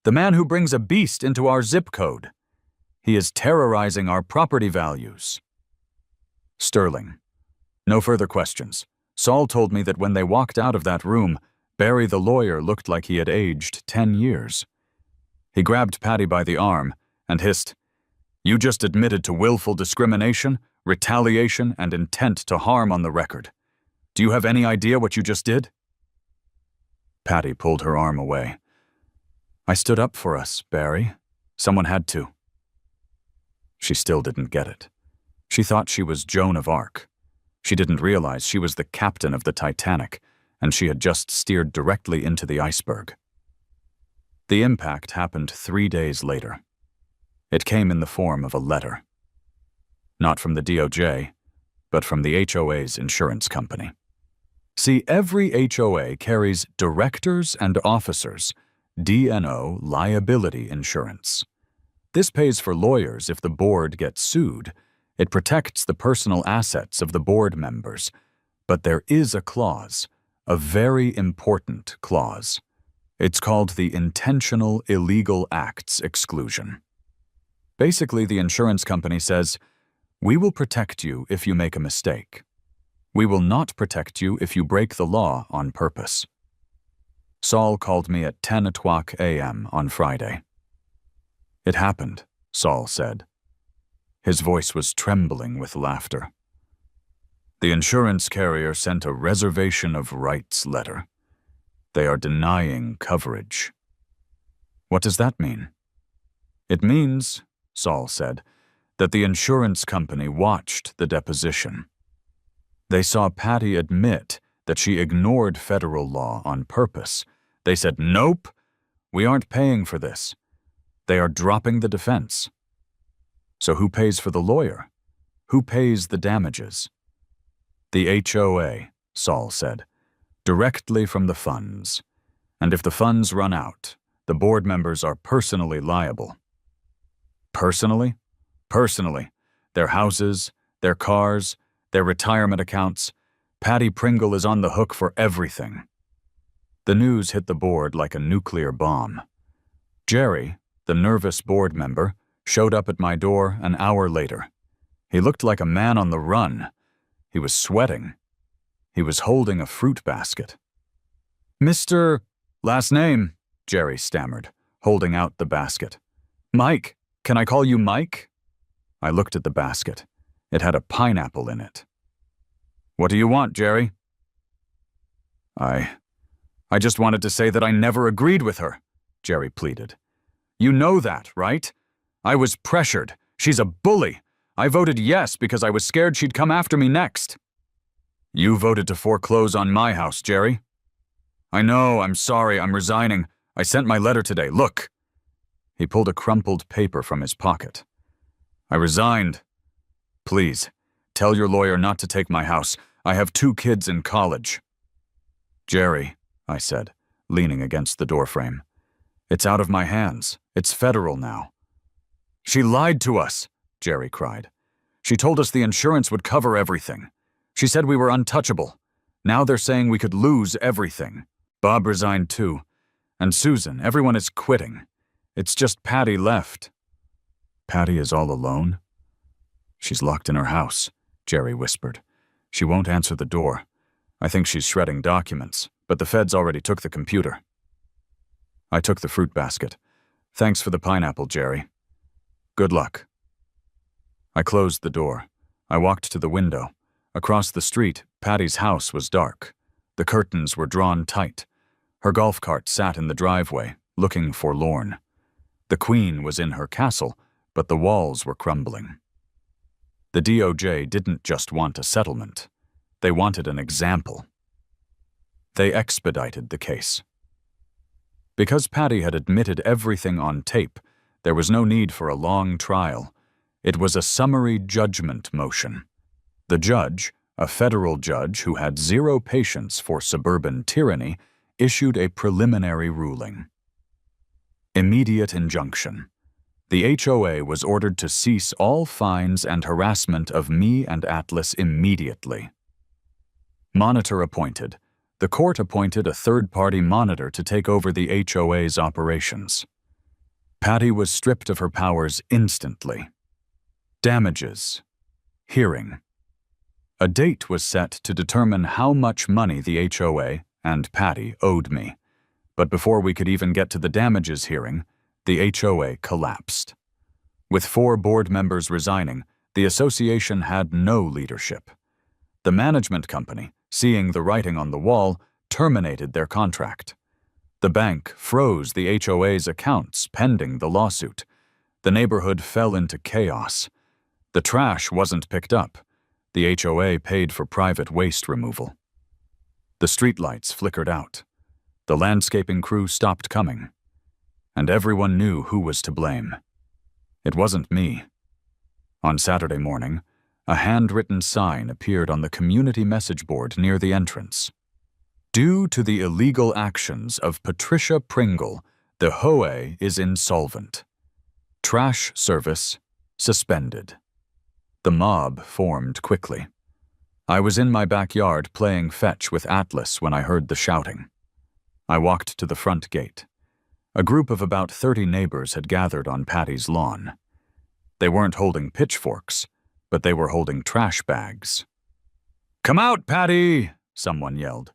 The man who brings a beast into our zip code. He is terrorizing our property values. Sterling, no further questions. Saul told me that when they walked out of that room, Barry the lawyer looked like he had aged 10 years. He grabbed Patty by the arm and hissed, "You just admitted to willful discrimination, retaliation, and intent to harm on the record. Do you have any idea what you just did?" Patty pulled her arm away. I stood up for us, Barry. Someone had to. She still didn't get it. She thought she was Joan of Arc. She didn't realize she was the captain of the Titanic, and she had just steered directly into the iceberg. The impact happened 3 days later. It came in the form of a letter. Not from the DOJ, but from the HOA's insurance company. See, every HOA carries directors and officers, D&O liability insurance. This pays for lawyers if the board gets sued. It protects the personal assets of the board members. But there is a clause, a very important clause. It's called the Intentional Illegal Acts Exclusion. Basically, the insurance company says, we will protect you if you make a mistake. We will not protect you if you break the law on purpose. Saul called me at 10:00 a.m. on Friday. It happened, Saul said. His voice was trembling with laughter. The insurance carrier sent a reservation of rights letter. They are denying coverage. What does that mean? It means, Saul said, that the insurance company watched the deposition. They saw Patty admit that she ignored federal law on purpose. They said, nope, we aren't paying for this. They are dropping the defense. So who pays for the lawyer? Who pays the damages? The HOA, Saul said, directly from the funds. And if the funds run out, the board members are personally liable. Personally? Personally. Their houses, their cars, their retirement accounts. Patty Pringle is on the hook for everything. The news hit the board like a nuclear bomb. Jerry, the nervous board member, showed up at my door an hour later. He looked like a man on the run. He was sweating. He was holding a fruit basket. Mr. Last name, Jerry stammered, holding out the basket. Mike, can I call you Mike? I looked at the basket. It had a pineapple in it. What do you want, Jerry? I just wanted to say that I never agreed with her, Jerry pleaded. You know that, right? I was pressured. She's a bully. I voted yes because I was scared she'd come after me next. You voted to foreclose on my house, Jerry. I know, I'm sorry, I'm resigning. I sent my letter today, look. He pulled a crumpled paper from his pocket. I resigned. Please, tell your lawyer not to take my house. I have 2 kids in college. Jerry, I said, leaning against the doorframe. It's out of my hands. It's federal now. She lied to us, Jerry cried. She told us the insurance would cover everything. She said we were untouchable. Now they're saying we could lose everything. Bob resigned too. And Susan, everyone is quitting. It's just Patty left. Patty is all alone? She's locked in her house, Jerry whispered. She won't answer the door. I think she's shredding documents, but the feds already took the computer. I took the fruit basket. Thanks for the pineapple, Jerry. Good luck. I closed the door. I walked to the window. Across the street, Patty's house was dark. The curtains were drawn tight. Her golf cart sat in the driveway, looking forlorn. The Queen was in her castle, but the walls were crumbling. The DOJ didn't just want a settlement. They wanted an example. They expedited the case. Because Patty had admitted everything on tape, there was no need for a long trial. It was a summary judgment motion. The judge, a federal judge who had zero patience for suburban tyranny, issued a preliminary ruling. Immediate injunction. The HOA was ordered to cease all fines and harassment of me and Atlas immediately. Monitor appointed. The court appointed a third-party monitor to take over the HOA's operations. Patty was stripped of her powers instantly. Damages. Hearing. A date was set to determine how much money the HOA and Patty owed me. But before we could even get to the damages hearing, the HOA collapsed. With 4 board members resigning, the association had no leadership. The management company, seeing the writing on the wall, terminated their contract. The bank froze the HOA's accounts pending the lawsuit. The neighborhood fell into chaos. The trash wasn't picked up. The HOA paid for private waste removal. The streetlights flickered out. The landscaping crew stopped coming. And everyone knew who was to blame. It wasn't me. On Saturday morning, a handwritten sign appeared on the community message board near the entrance. Due to the illegal actions of Patricia Pringle, the HOA is insolvent. Trash service suspended. The mob formed quickly. I was in my backyard playing fetch with Atlas when I heard the shouting. I walked to the front gate. A group of about 30 neighbors had gathered on Patty's lawn. They weren't holding pitchforks, but they were holding trash bags. "Come out, Patty!" someone yelled.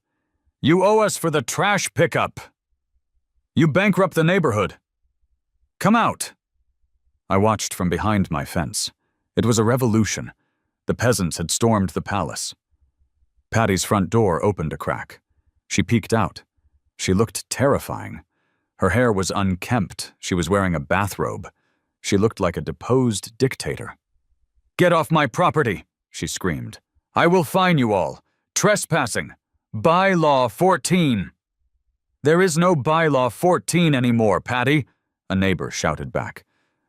"You owe us for the trash pickup. You bankrupt the neighborhood. Come out!" I watched from behind my fence. It was a revolution. The peasants had stormed the palace. Patty's front door opened a crack. She peeked out. She looked terrifying. Her hair was unkempt. She was wearing a bathrobe. She looked like a deposed dictator. "Get off my property!" she screamed. "I will fine you all. Trespassing. Bylaw 14. "There is no Bylaw 14 anymore, Patty," a neighbor shouted back.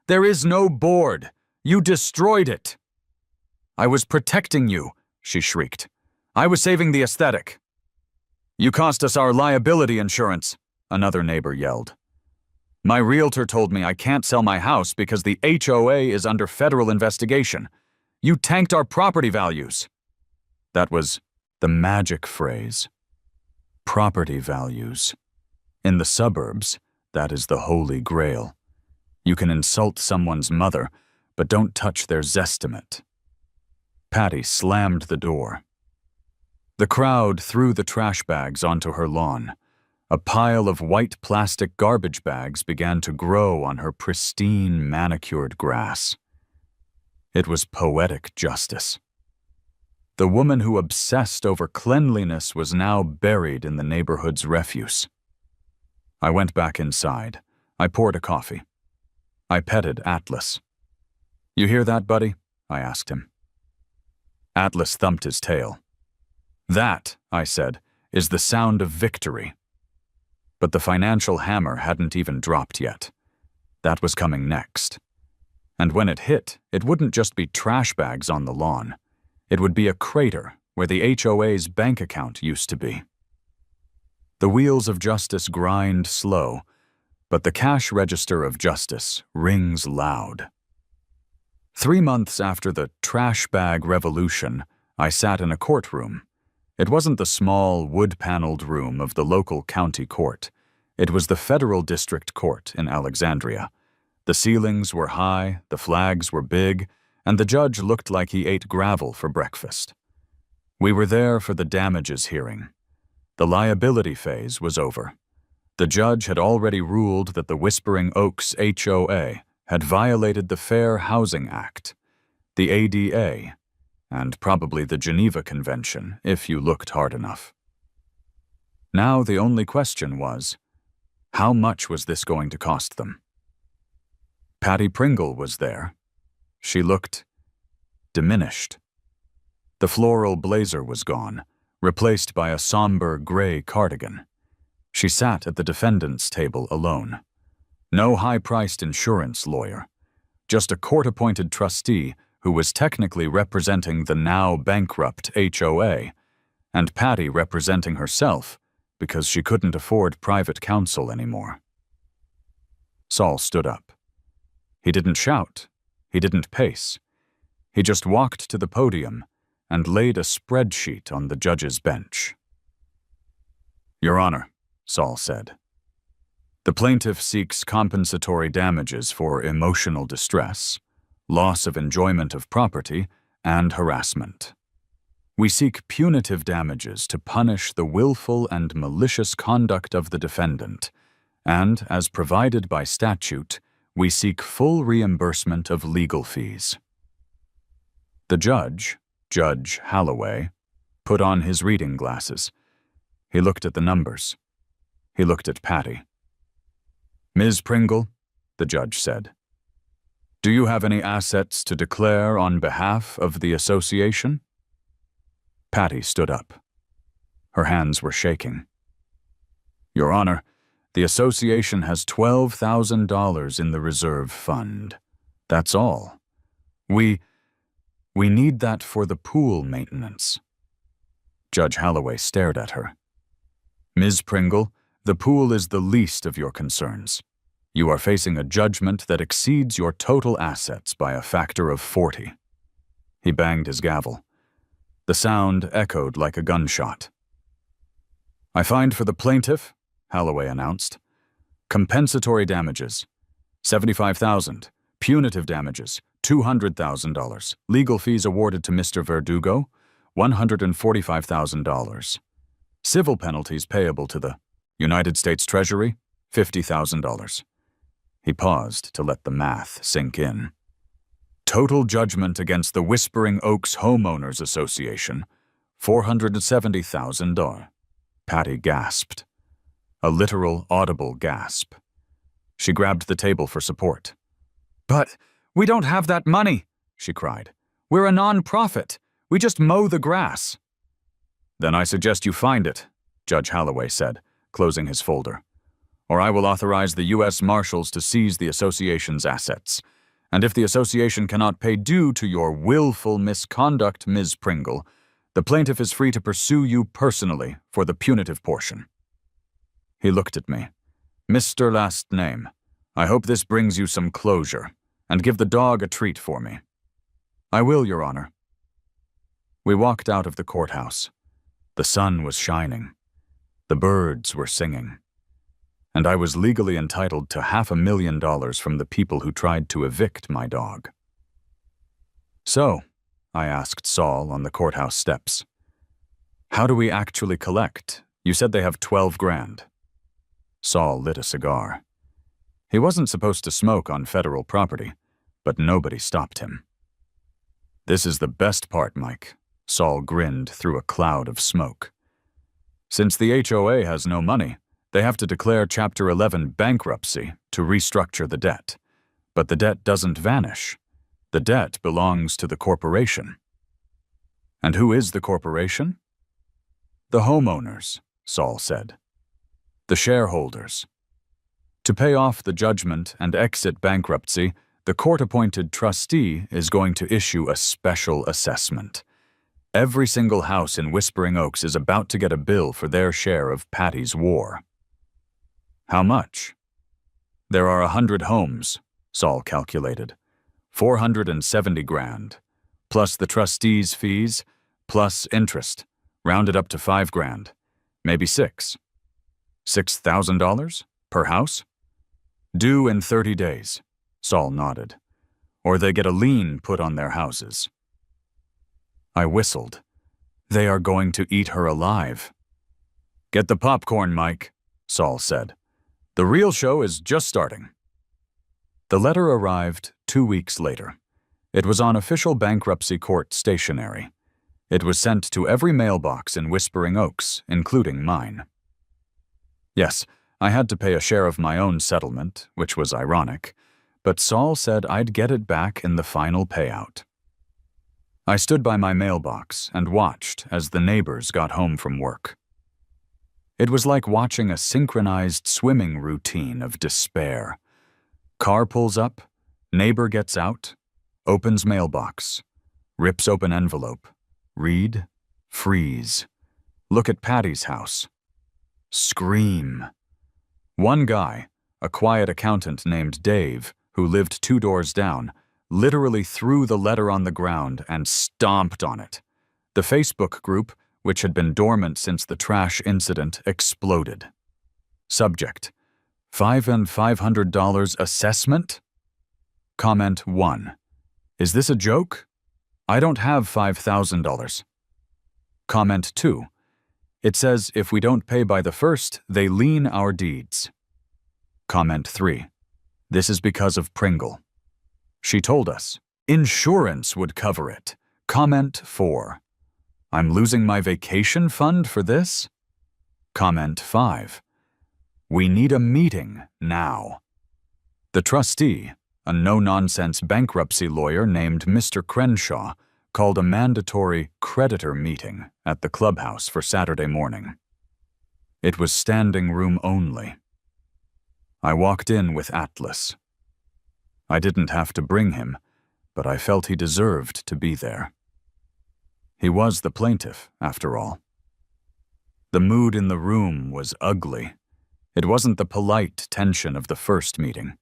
"There is no board. You destroyed it." "I was protecting you," she shrieked. "I was saving the aesthetic." "You cost us our liability insurance," another neighbor yelled. "My realtor told me I can't sell my house because the HOA is under federal investigation. You tanked our property values." That was the magic phrase. Property values. In the suburbs, that is the holy grail. You can insult someone's mother, but don't touch their zestimate. Patty slammed the door. The crowd threw the trash bags onto her lawn. A pile of white plastic garbage bags began to grow on her pristine, manicured grass. It was poetic justice. The woman who obsessed over cleanliness was now buried in the neighborhood's refuse. I went back inside. I poured a coffee. I petted Atlas. "You hear that, buddy?" I asked him. Atlas thumped his tail. "That," I said, "is the sound of victory." But the financial hammer hadn't even dropped yet. That was coming next. And when it hit, it wouldn't just be trash bags on the lawn. It would be a crater where the HOA's bank account used to be. The wheels of justice grind slow, but the cash register of justice rings loud. 3 months after the trash bag revolution, I sat in a courtroom. It wasn't the small, wood-paneled room of the local county court. It was the federal district court in Alexandria. The ceilings were high, the flags were big, and the judge looked like he ate gravel for breakfast. We were there for the damages hearing. The liability phase was over. The judge had already ruled that the Whispering Oaks HOA had violated the Fair Housing Act, the ADA, and probably the Geneva Convention, if you looked hard enough. Now the only question was, how much was this going to cost them? Patty Pringle was there. She looked diminished. The floral blazer was gone, replaced by a somber gray cardigan. She sat at the defendant's table alone. No high-priced insurance lawyer, just a court-appointed trustee who was technically representing the now bankrupt HOA, and Patty representing herself because she couldn't afford private counsel anymore. Saul stood up. He didn't shout. He didn't pace. He just walked to the podium and laid a spreadsheet on the judge's bench. "Your Honor," Saul said, "the plaintiff seeks compensatory damages for emotional distress, loss of enjoyment of property, and harassment. We seek punitive damages to punish the willful and malicious conduct of the defendant, and, as provided by statute, we seek full reimbursement of legal fees." The judge, Judge Holloway, put on his reading glasses. He looked at the numbers. He looked at Patty. "Ms. Pringle," the judge said, "do you have any assets to declare on behalf of the association?" Patty stood up. Her hands were shaking. "Your Honor, the association has $12,000 in the reserve fund. That's all. We need that for the pool maintenance." Judge Holloway stared at her. "Ms. Pringle, the pool is the least of your concerns. You are facing a judgment that exceeds your total assets by a factor of 40. He banged his gavel. The sound echoed like a gunshot. "I find for the plaintiff," Holloway announced, "compensatory damages, $75,000, punitive damages, $200,000, legal fees awarded to Mr. Verdugo, $145,000, civil penalties payable to the United States Treasury, $50,000. He paused to let the math sink in. "Total judgment against the Whispering Oaks Homeowners Association, $470,000. Patty gasped. A literal, audible gasp. She grabbed the table for support. "But we don't have that money," she cried. "We're a non-profit. We just mow the grass." "Then I suggest you find it," Judge Holloway said, closing his folder. "Or I will authorize the U.S. Marshals to seize the association's assets. And if the association cannot pay due to your willful misconduct, Ms. Pringle, the plaintiff is free to pursue you personally for the punitive portion." He looked at me. "Mr. Last Name, I hope this brings you some closure, and give the dog a treat for me." "I will, Your Honor." We walked out of the courthouse. The sun was shining. The birds were singing. And I was legally entitled to $500,000 from the people who tried to evict my dog. "So," I asked Saul on the courthouse steps, "how do we actually collect? You said they have 12 grand. Saul lit a cigar. He wasn't supposed to smoke on federal property, but nobody stopped him. "This is the best part, Mike," Saul grinned through a cloud of smoke. "Since the HOA has no money, they have to declare Chapter 11 bankruptcy to restructure the debt. But the debt doesn't vanish. The debt belongs to the corporation. And who is the corporation? The homeowners, Saul said. The shareholders. To pay off the judgment and exit bankruptcy, the court-appointed trustee is going to issue a special assessment. Every single house in Whispering Oaks is about to get a bill for their share of Patty's war. How much? There are 100 homes, Saul calculated. 470 grand, plus the trustees' fees, plus interest, rounded up to 5 grand, maybe 6. $6,000 per house? Due in 30 days, Saul nodded. Or they get a lien put on their houses. I whistled. They are going to eat her alive. Get the popcorn, Mike, Saul said. The real show is just starting. The letter arrived 2 weeks later. It was on official bankruptcy court stationery. It was sent to every mailbox in Whispering Oaks, including mine. Yes, I had to pay a share of my own settlement, which was ironic, but Saul said I'd get it back in the final payout. I stood by my mailbox and watched as the neighbors got home from work. It was like watching a synchronized swimming routine of despair. Car pulls up, neighbor gets out, opens mailbox, rips open envelope, read, freeze, look at Patty's house, scream. One guy, a quiet accountant named Dave, who lived 2 doors down, literally threw the letter on the ground and stomped on it. The Facebook group, which had been dormant since the trash incident, exploded. Subject: $500 assessment? Comment 1. Is this a joke? I don't have $5,000. Comment 2. It says if we don't pay by the 1st, they lien our deeds. Comment 3. This is because of Pringle. She told us insurance would cover it. Comment 4. I'm losing my vacation fund for this? Comment 5. We need a meeting now. The trustee, a no-nonsense bankruptcy lawyer named Mr. Crenshaw, called a mandatory creditor meeting at the clubhouse for Saturday morning. It was standing room only. I walked in with Atlas. I didn't have to bring him, but I felt he deserved to be there. He was the plaintiff, after all. The mood in the room was ugly. It wasn't the polite tension of the first meeting.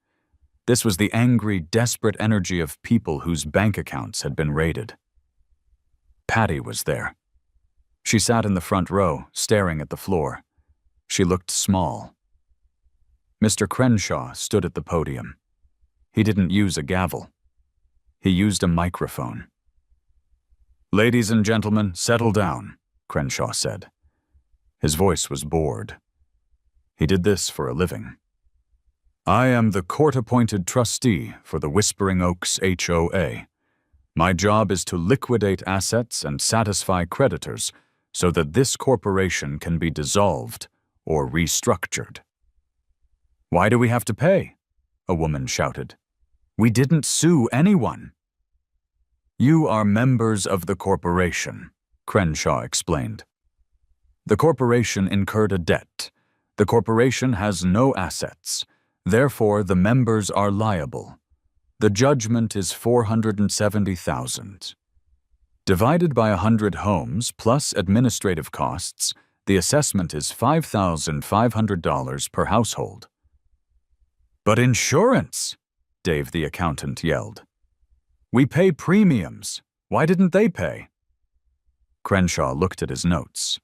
This was the angry, desperate energy of people whose bank accounts had been raided. Patty was there. She sat in the front row, staring at the floor. She looked small. Mr. Crenshaw stood at the podium. He didn't use a gavel. He used a microphone. "Ladies and gentlemen, settle down," Crenshaw said. His voice was bored. He did this for a living. "I am the court-appointed trustee for the Whispering Oaks HOA. My job is to liquidate assets and satisfy creditors so that this corporation can be dissolved or restructured." "Why do we have to pay?" a woman shouted. "We didn't sue anyone." "You are members of the corporation," Crenshaw explained. "The corporation incurred a debt. The corporation has no assets. Therefore, the members are liable. The judgment is $470,000. Divided by 100 homes plus administrative costs, the assessment is $5,500 per household." "But insurance!" Dave the accountant yelled. "We pay premiums. Why didn't they pay?" Crenshaw looked at his notes.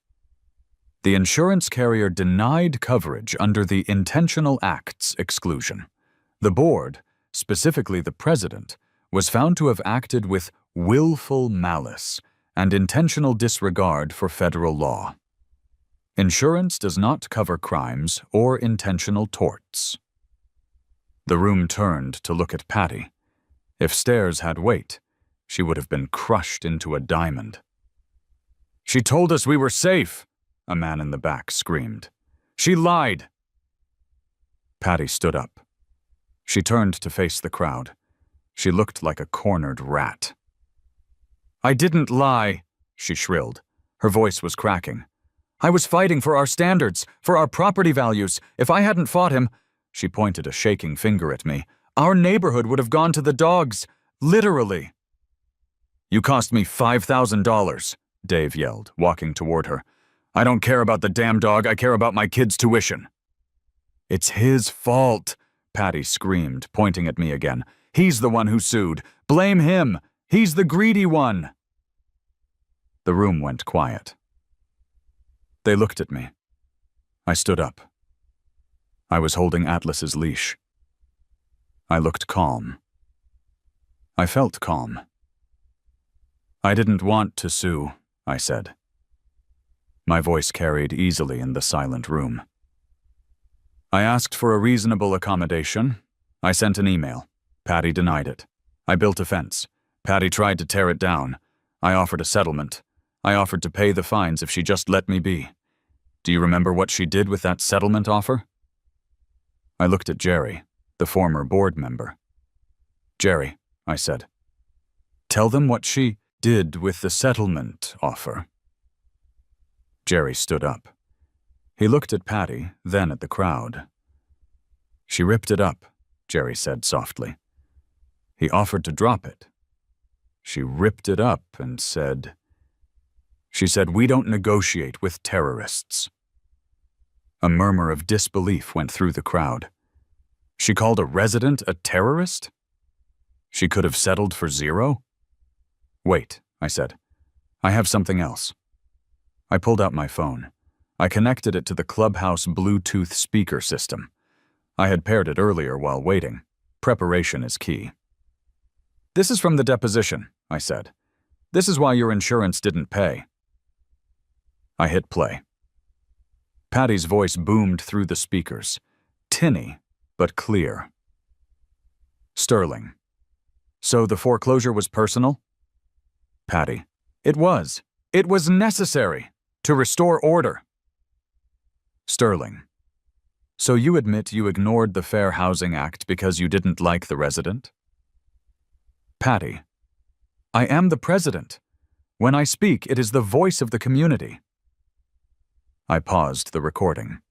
The insurance carrier denied coverage under the intentional acts exclusion. The board, specifically the president, was found to have acted with willful malice and intentional disregard for federal law. Insurance does not cover crimes or intentional torts. The room turned to look at Patty. If stairs had weight, she would have been crushed into a diamond. "She told us we were safe," a man in the back screamed. "She lied." Patty stood up. She turned to face the crowd. She looked like a cornered rat. "I didn't lie," she shrilled. Her voice was cracking. "I was fighting for our standards, for our property values. If I hadn't fought him," she pointed a shaking finger at me, "our neighborhood would have gone to the dogs. Literally." "You cost me $5,000, Dave yelled, walking toward her. "I don't care about the damn dog, I care about my kid's tuition." "It's his fault," Patty screamed, pointing at me again. "He's the one who sued. Blame him. He's the greedy one." The room went quiet. They looked at me. I stood up. I was holding Atlas's leash. I looked calm. I felt calm. "I didn't want to sue," I said. My voice carried easily in the silent room. "I asked for a reasonable accommodation. I sent an email. Patty denied it. I built a fence. Patty tried to tear it down. I offered a settlement. I offered to pay the fines if she just let me be. Do you remember what she did with that settlement offer?" I looked at Jerry, the former board member. "Jerry," I said, "tell them what she did with the settlement offer." Jerry stood up. He looked at Patty, then at the crowd. "She ripped it up," Jerry said softly. He offered to drop it. She ripped it up and said, "She said, we don't negotiate with terrorists." A murmur of disbelief went through the crowd. She called a resident a terrorist? She could have settled for zero? "Wait," I said. "I have something else." I pulled out my phone. I connected it to the clubhouse Bluetooth speaker system. I had paired it earlier while waiting. Preparation is key. "This is from the deposition," I said. "This is why your insurance didn't pay." I hit play. Patty's voice boomed through the speakers, tinny but clear. "Sterling. So the foreclosure was personal?" Patty. "It was. It was necessary to restore order." Sterling. "So you admit you ignored the Fair Housing Act because you didn't like the resident?" Patty. "I am the president. When I speak, it is the voice of the community." I paused the recording.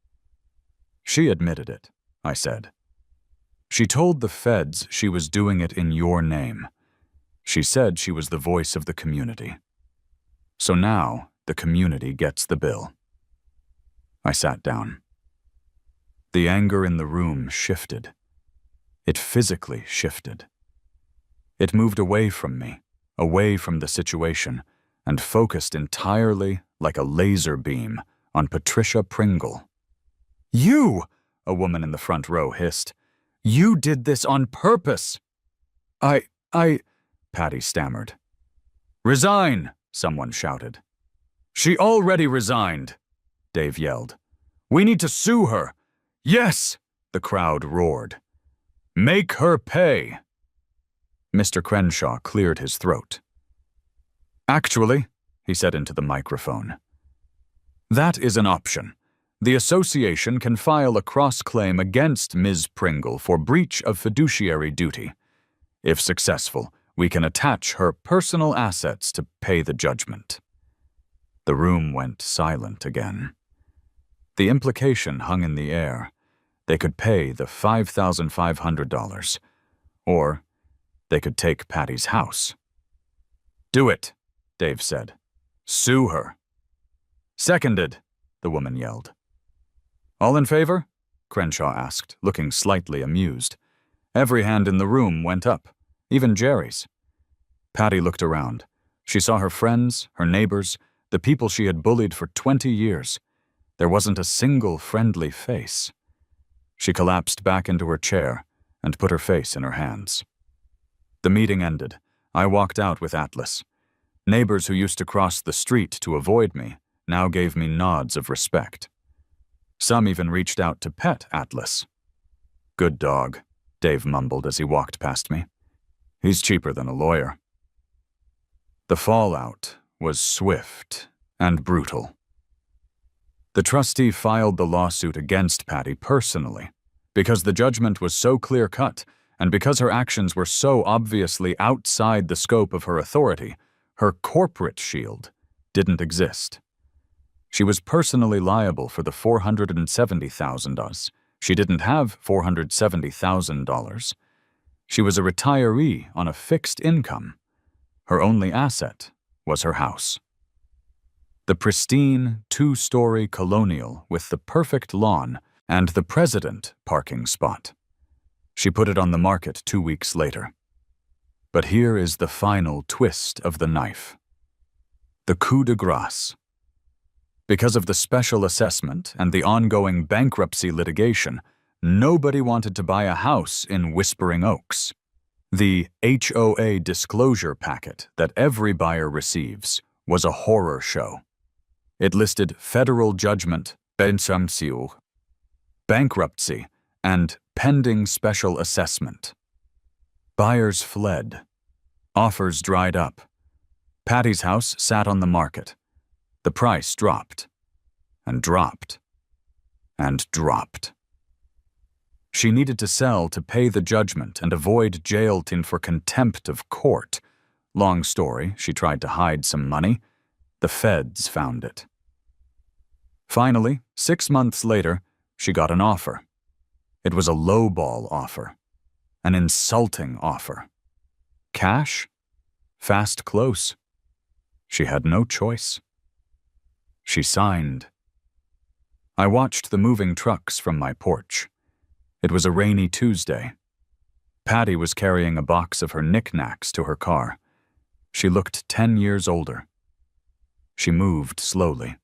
"She admitted it," I said. "She told the feds she was doing it in your name. She said she was the voice of the community. So now the community gets the bill." I sat down. The anger in the room shifted. It physically shifted. It moved away from me, away from the situation, and focused entirely, like a laser beam, on Patricia Pringle. "You!" a woman in the front row hissed. "You did this on purpose." I, Patty stammered. "Resign!" someone shouted. "She already resigned," Dave yelled. "We need to sue her." "Yes!" the crowd roared. "Make her pay!" Mr. Crenshaw cleared his throat. "Actually," he said into the microphone, "that is an option. The association can file a cross-claim against Ms. Pringle for breach of fiduciary duty. If successful, we can attach her personal assets to pay the judgment." The room went silent again. The implication hung in the air. They could pay the $5,500, or they could take Patty's house. "Do it," Dave said. "Sue her." "Seconded," the woman yelled. "All in favor?" Crenshaw asked, looking slightly amused. Every hand in the room went up, even Jerry's. Patty looked around. She saw her friends, her neighbors, the people she had bullied for 20 years. There wasn't a single friendly face. She collapsed back into her chair and put her face in her hands. The meeting ended. I walked out with Atlas. Neighbors who used to cross the street to avoid me now gave me nods of respect. Some even reached out to pet Atlas. "Good dog," Dave mumbled as he walked past me. "He's cheaper than a lawyer." The fallout was swift and brutal. The trustee filed the lawsuit against Patty personally. Because the judgment was so clear-cut, and because her actions were so obviously outside the scope of her authority, her corporate shield didn't exist. She was personally liable for the $470,000. She didn't have $470,000. She was a retiree on a fixed income. Her only asset was her house. The pristine, two-story colonial with the perfect lawn and the president parking spot. She put it on the market 2 weeks later. But here is the final twist of the knife. The coup de grace. Because of the special assessment and the ongoing bankruptcy litigation, nobody wanted to buy a house in Whispering Oaks. The HOA disclosure packet that every buyer receives was a horror show. It listed federal judgment, bankruptcy, and pending special assessment. Buyers fled. Offers dried up. Patty's house sat on the market. The price dropped, and dropped, and dropped. She needed to sell to pay the judgment and avoid jail time for contempt of court. Long story, she tried to hide some money. The feds found it. Finally, 6 months later, she got an offer. It was a lowball offer, an insulting offer. Cash? Fast close. She had no choice. She signed. I watched the moving trucks from my porch. It was a rainy Tuesday. Patty was carrying a box of her knickknacks to her car. She looked 10 years older. She moved slowly.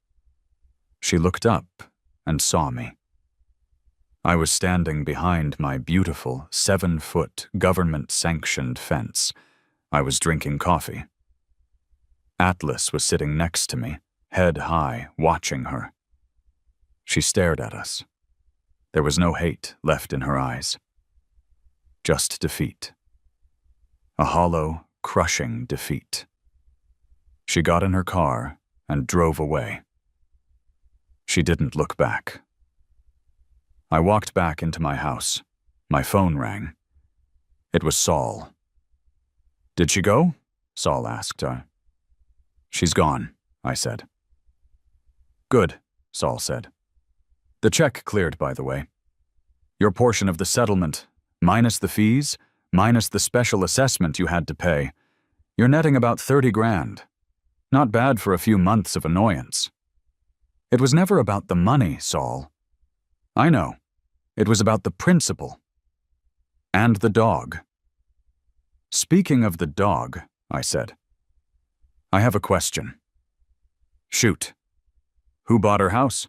She looked up and saw me. I was standing behind my beautiful 7-foot government-sanctioned fence. I was drinking coffee. Atlas was sitting next to me, head high, watching her. She stared at us. There was no hate left in her eyes. Just defeat. A hollow, crushing defeat. She got in her car and drove away. She didn't look back. I walked back into my house. My phone rang. It was Saul. "Did she go?" Saul asked. "She's gone," I said. "Good," Saul said. "The check cleared, by the way. Your portion of the settlement, minus the fees, minus the special assessment you had to pay, you're netting about 30 grand. Not bad for a few months of annoyance." "It was never about the money, Saul." "I know. It was about the principle. And the dog." "Speaking of the dog," I said, "I have a question." "Shoot." "Who bought her house?"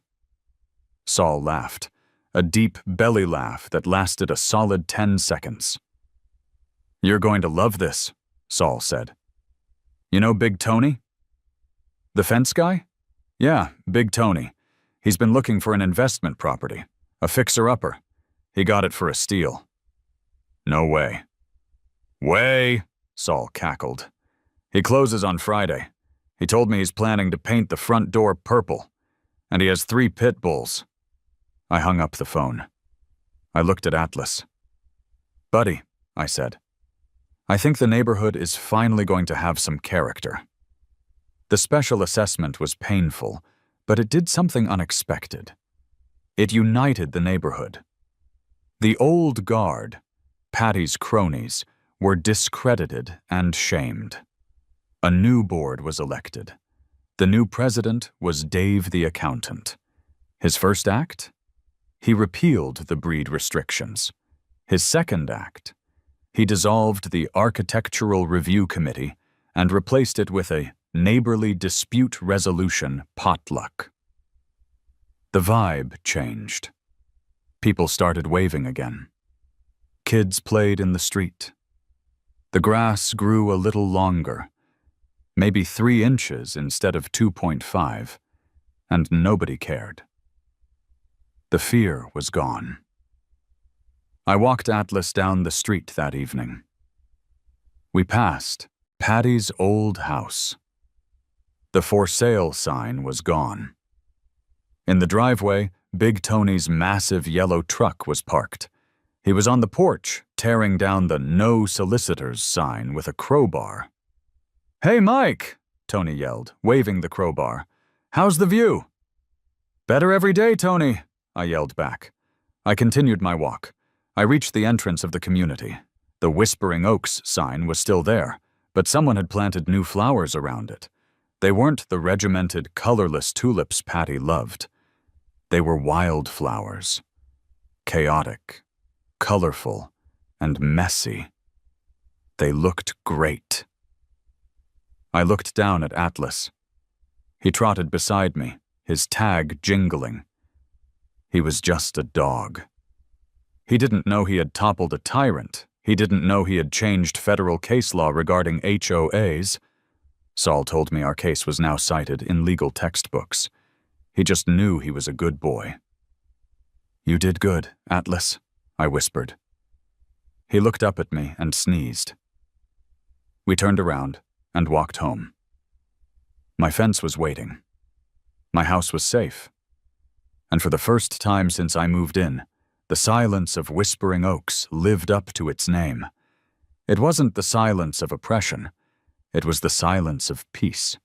Saul laughed, a deep belly laugh that lasted a solid 10 seconds. "You're going to love this," Saul said. "You know Big Tony?" "The fence guy?" "Yeah, Big Tony. He's been looking for an investment property, a fixer-upper. He got it for a steal." "No way." "Way," Saul cackled. "He closes on Friday. He told me he's planning to paint the front door purple. And he has 3 pit bulls." I hung up the phone. I looked at Atlas. "Buddy," I said, "I think the neighborhood is finally going to have some character." The special assessment was painful, but it did something unexpected. It united the neighborhood. The old guard, Patty's cronies, were discredited and shamed. A new board was elected. The new president was Dave the accountant. His first act? He repealed the breed restrictions. His second act? He dissolved the Architectural Review Committee and replaced it with a neighborly dispute resolution potluck. The vibe changed. People started waving again. Kids played in the street. The grass grew a little longer, maybe 3 inches instead of 2.5, and nobody cared. The fear was gone. I walked Atlas down the street that evening. We passed Patty's old house. The for sale sign was gone. In the driveway, Big Tony's massive yellow truck was parked. He was on the porch, tearing down the "No Solicitors" sign with a crowbar. "Hey, Mike!" Tony yelled, waving the crowbar. "How's the view?" "Better every day, Tony," I yelled back. I continued my walk. I reached the entrance of the community. The Whispering Oaks sign was still there, but someone had planted new flowers around it. They weren't the regimented, colorless tulips Patty loved. They were wildflowers. Chaotic, colorful, and messy. They looked great. I looked down at Atlas. He trotted beside me, his tag jingling. He was just a dog. He didn't know he had toppled a tyrant. He didn't know he had changed federal case law regarding HOAs. Saul told me our case was now cited in legal textbooks. He just knew he was a good boy. "You did good, Atlas," I whispered. He looked up at me and sneezed. We turned around and walked home. My fence was waiting. My house was safe. And for the first time since I moved in, the silence of Whispering Oaks lived up to its name. It wasn't the silence of oppression. It was the silence of peace.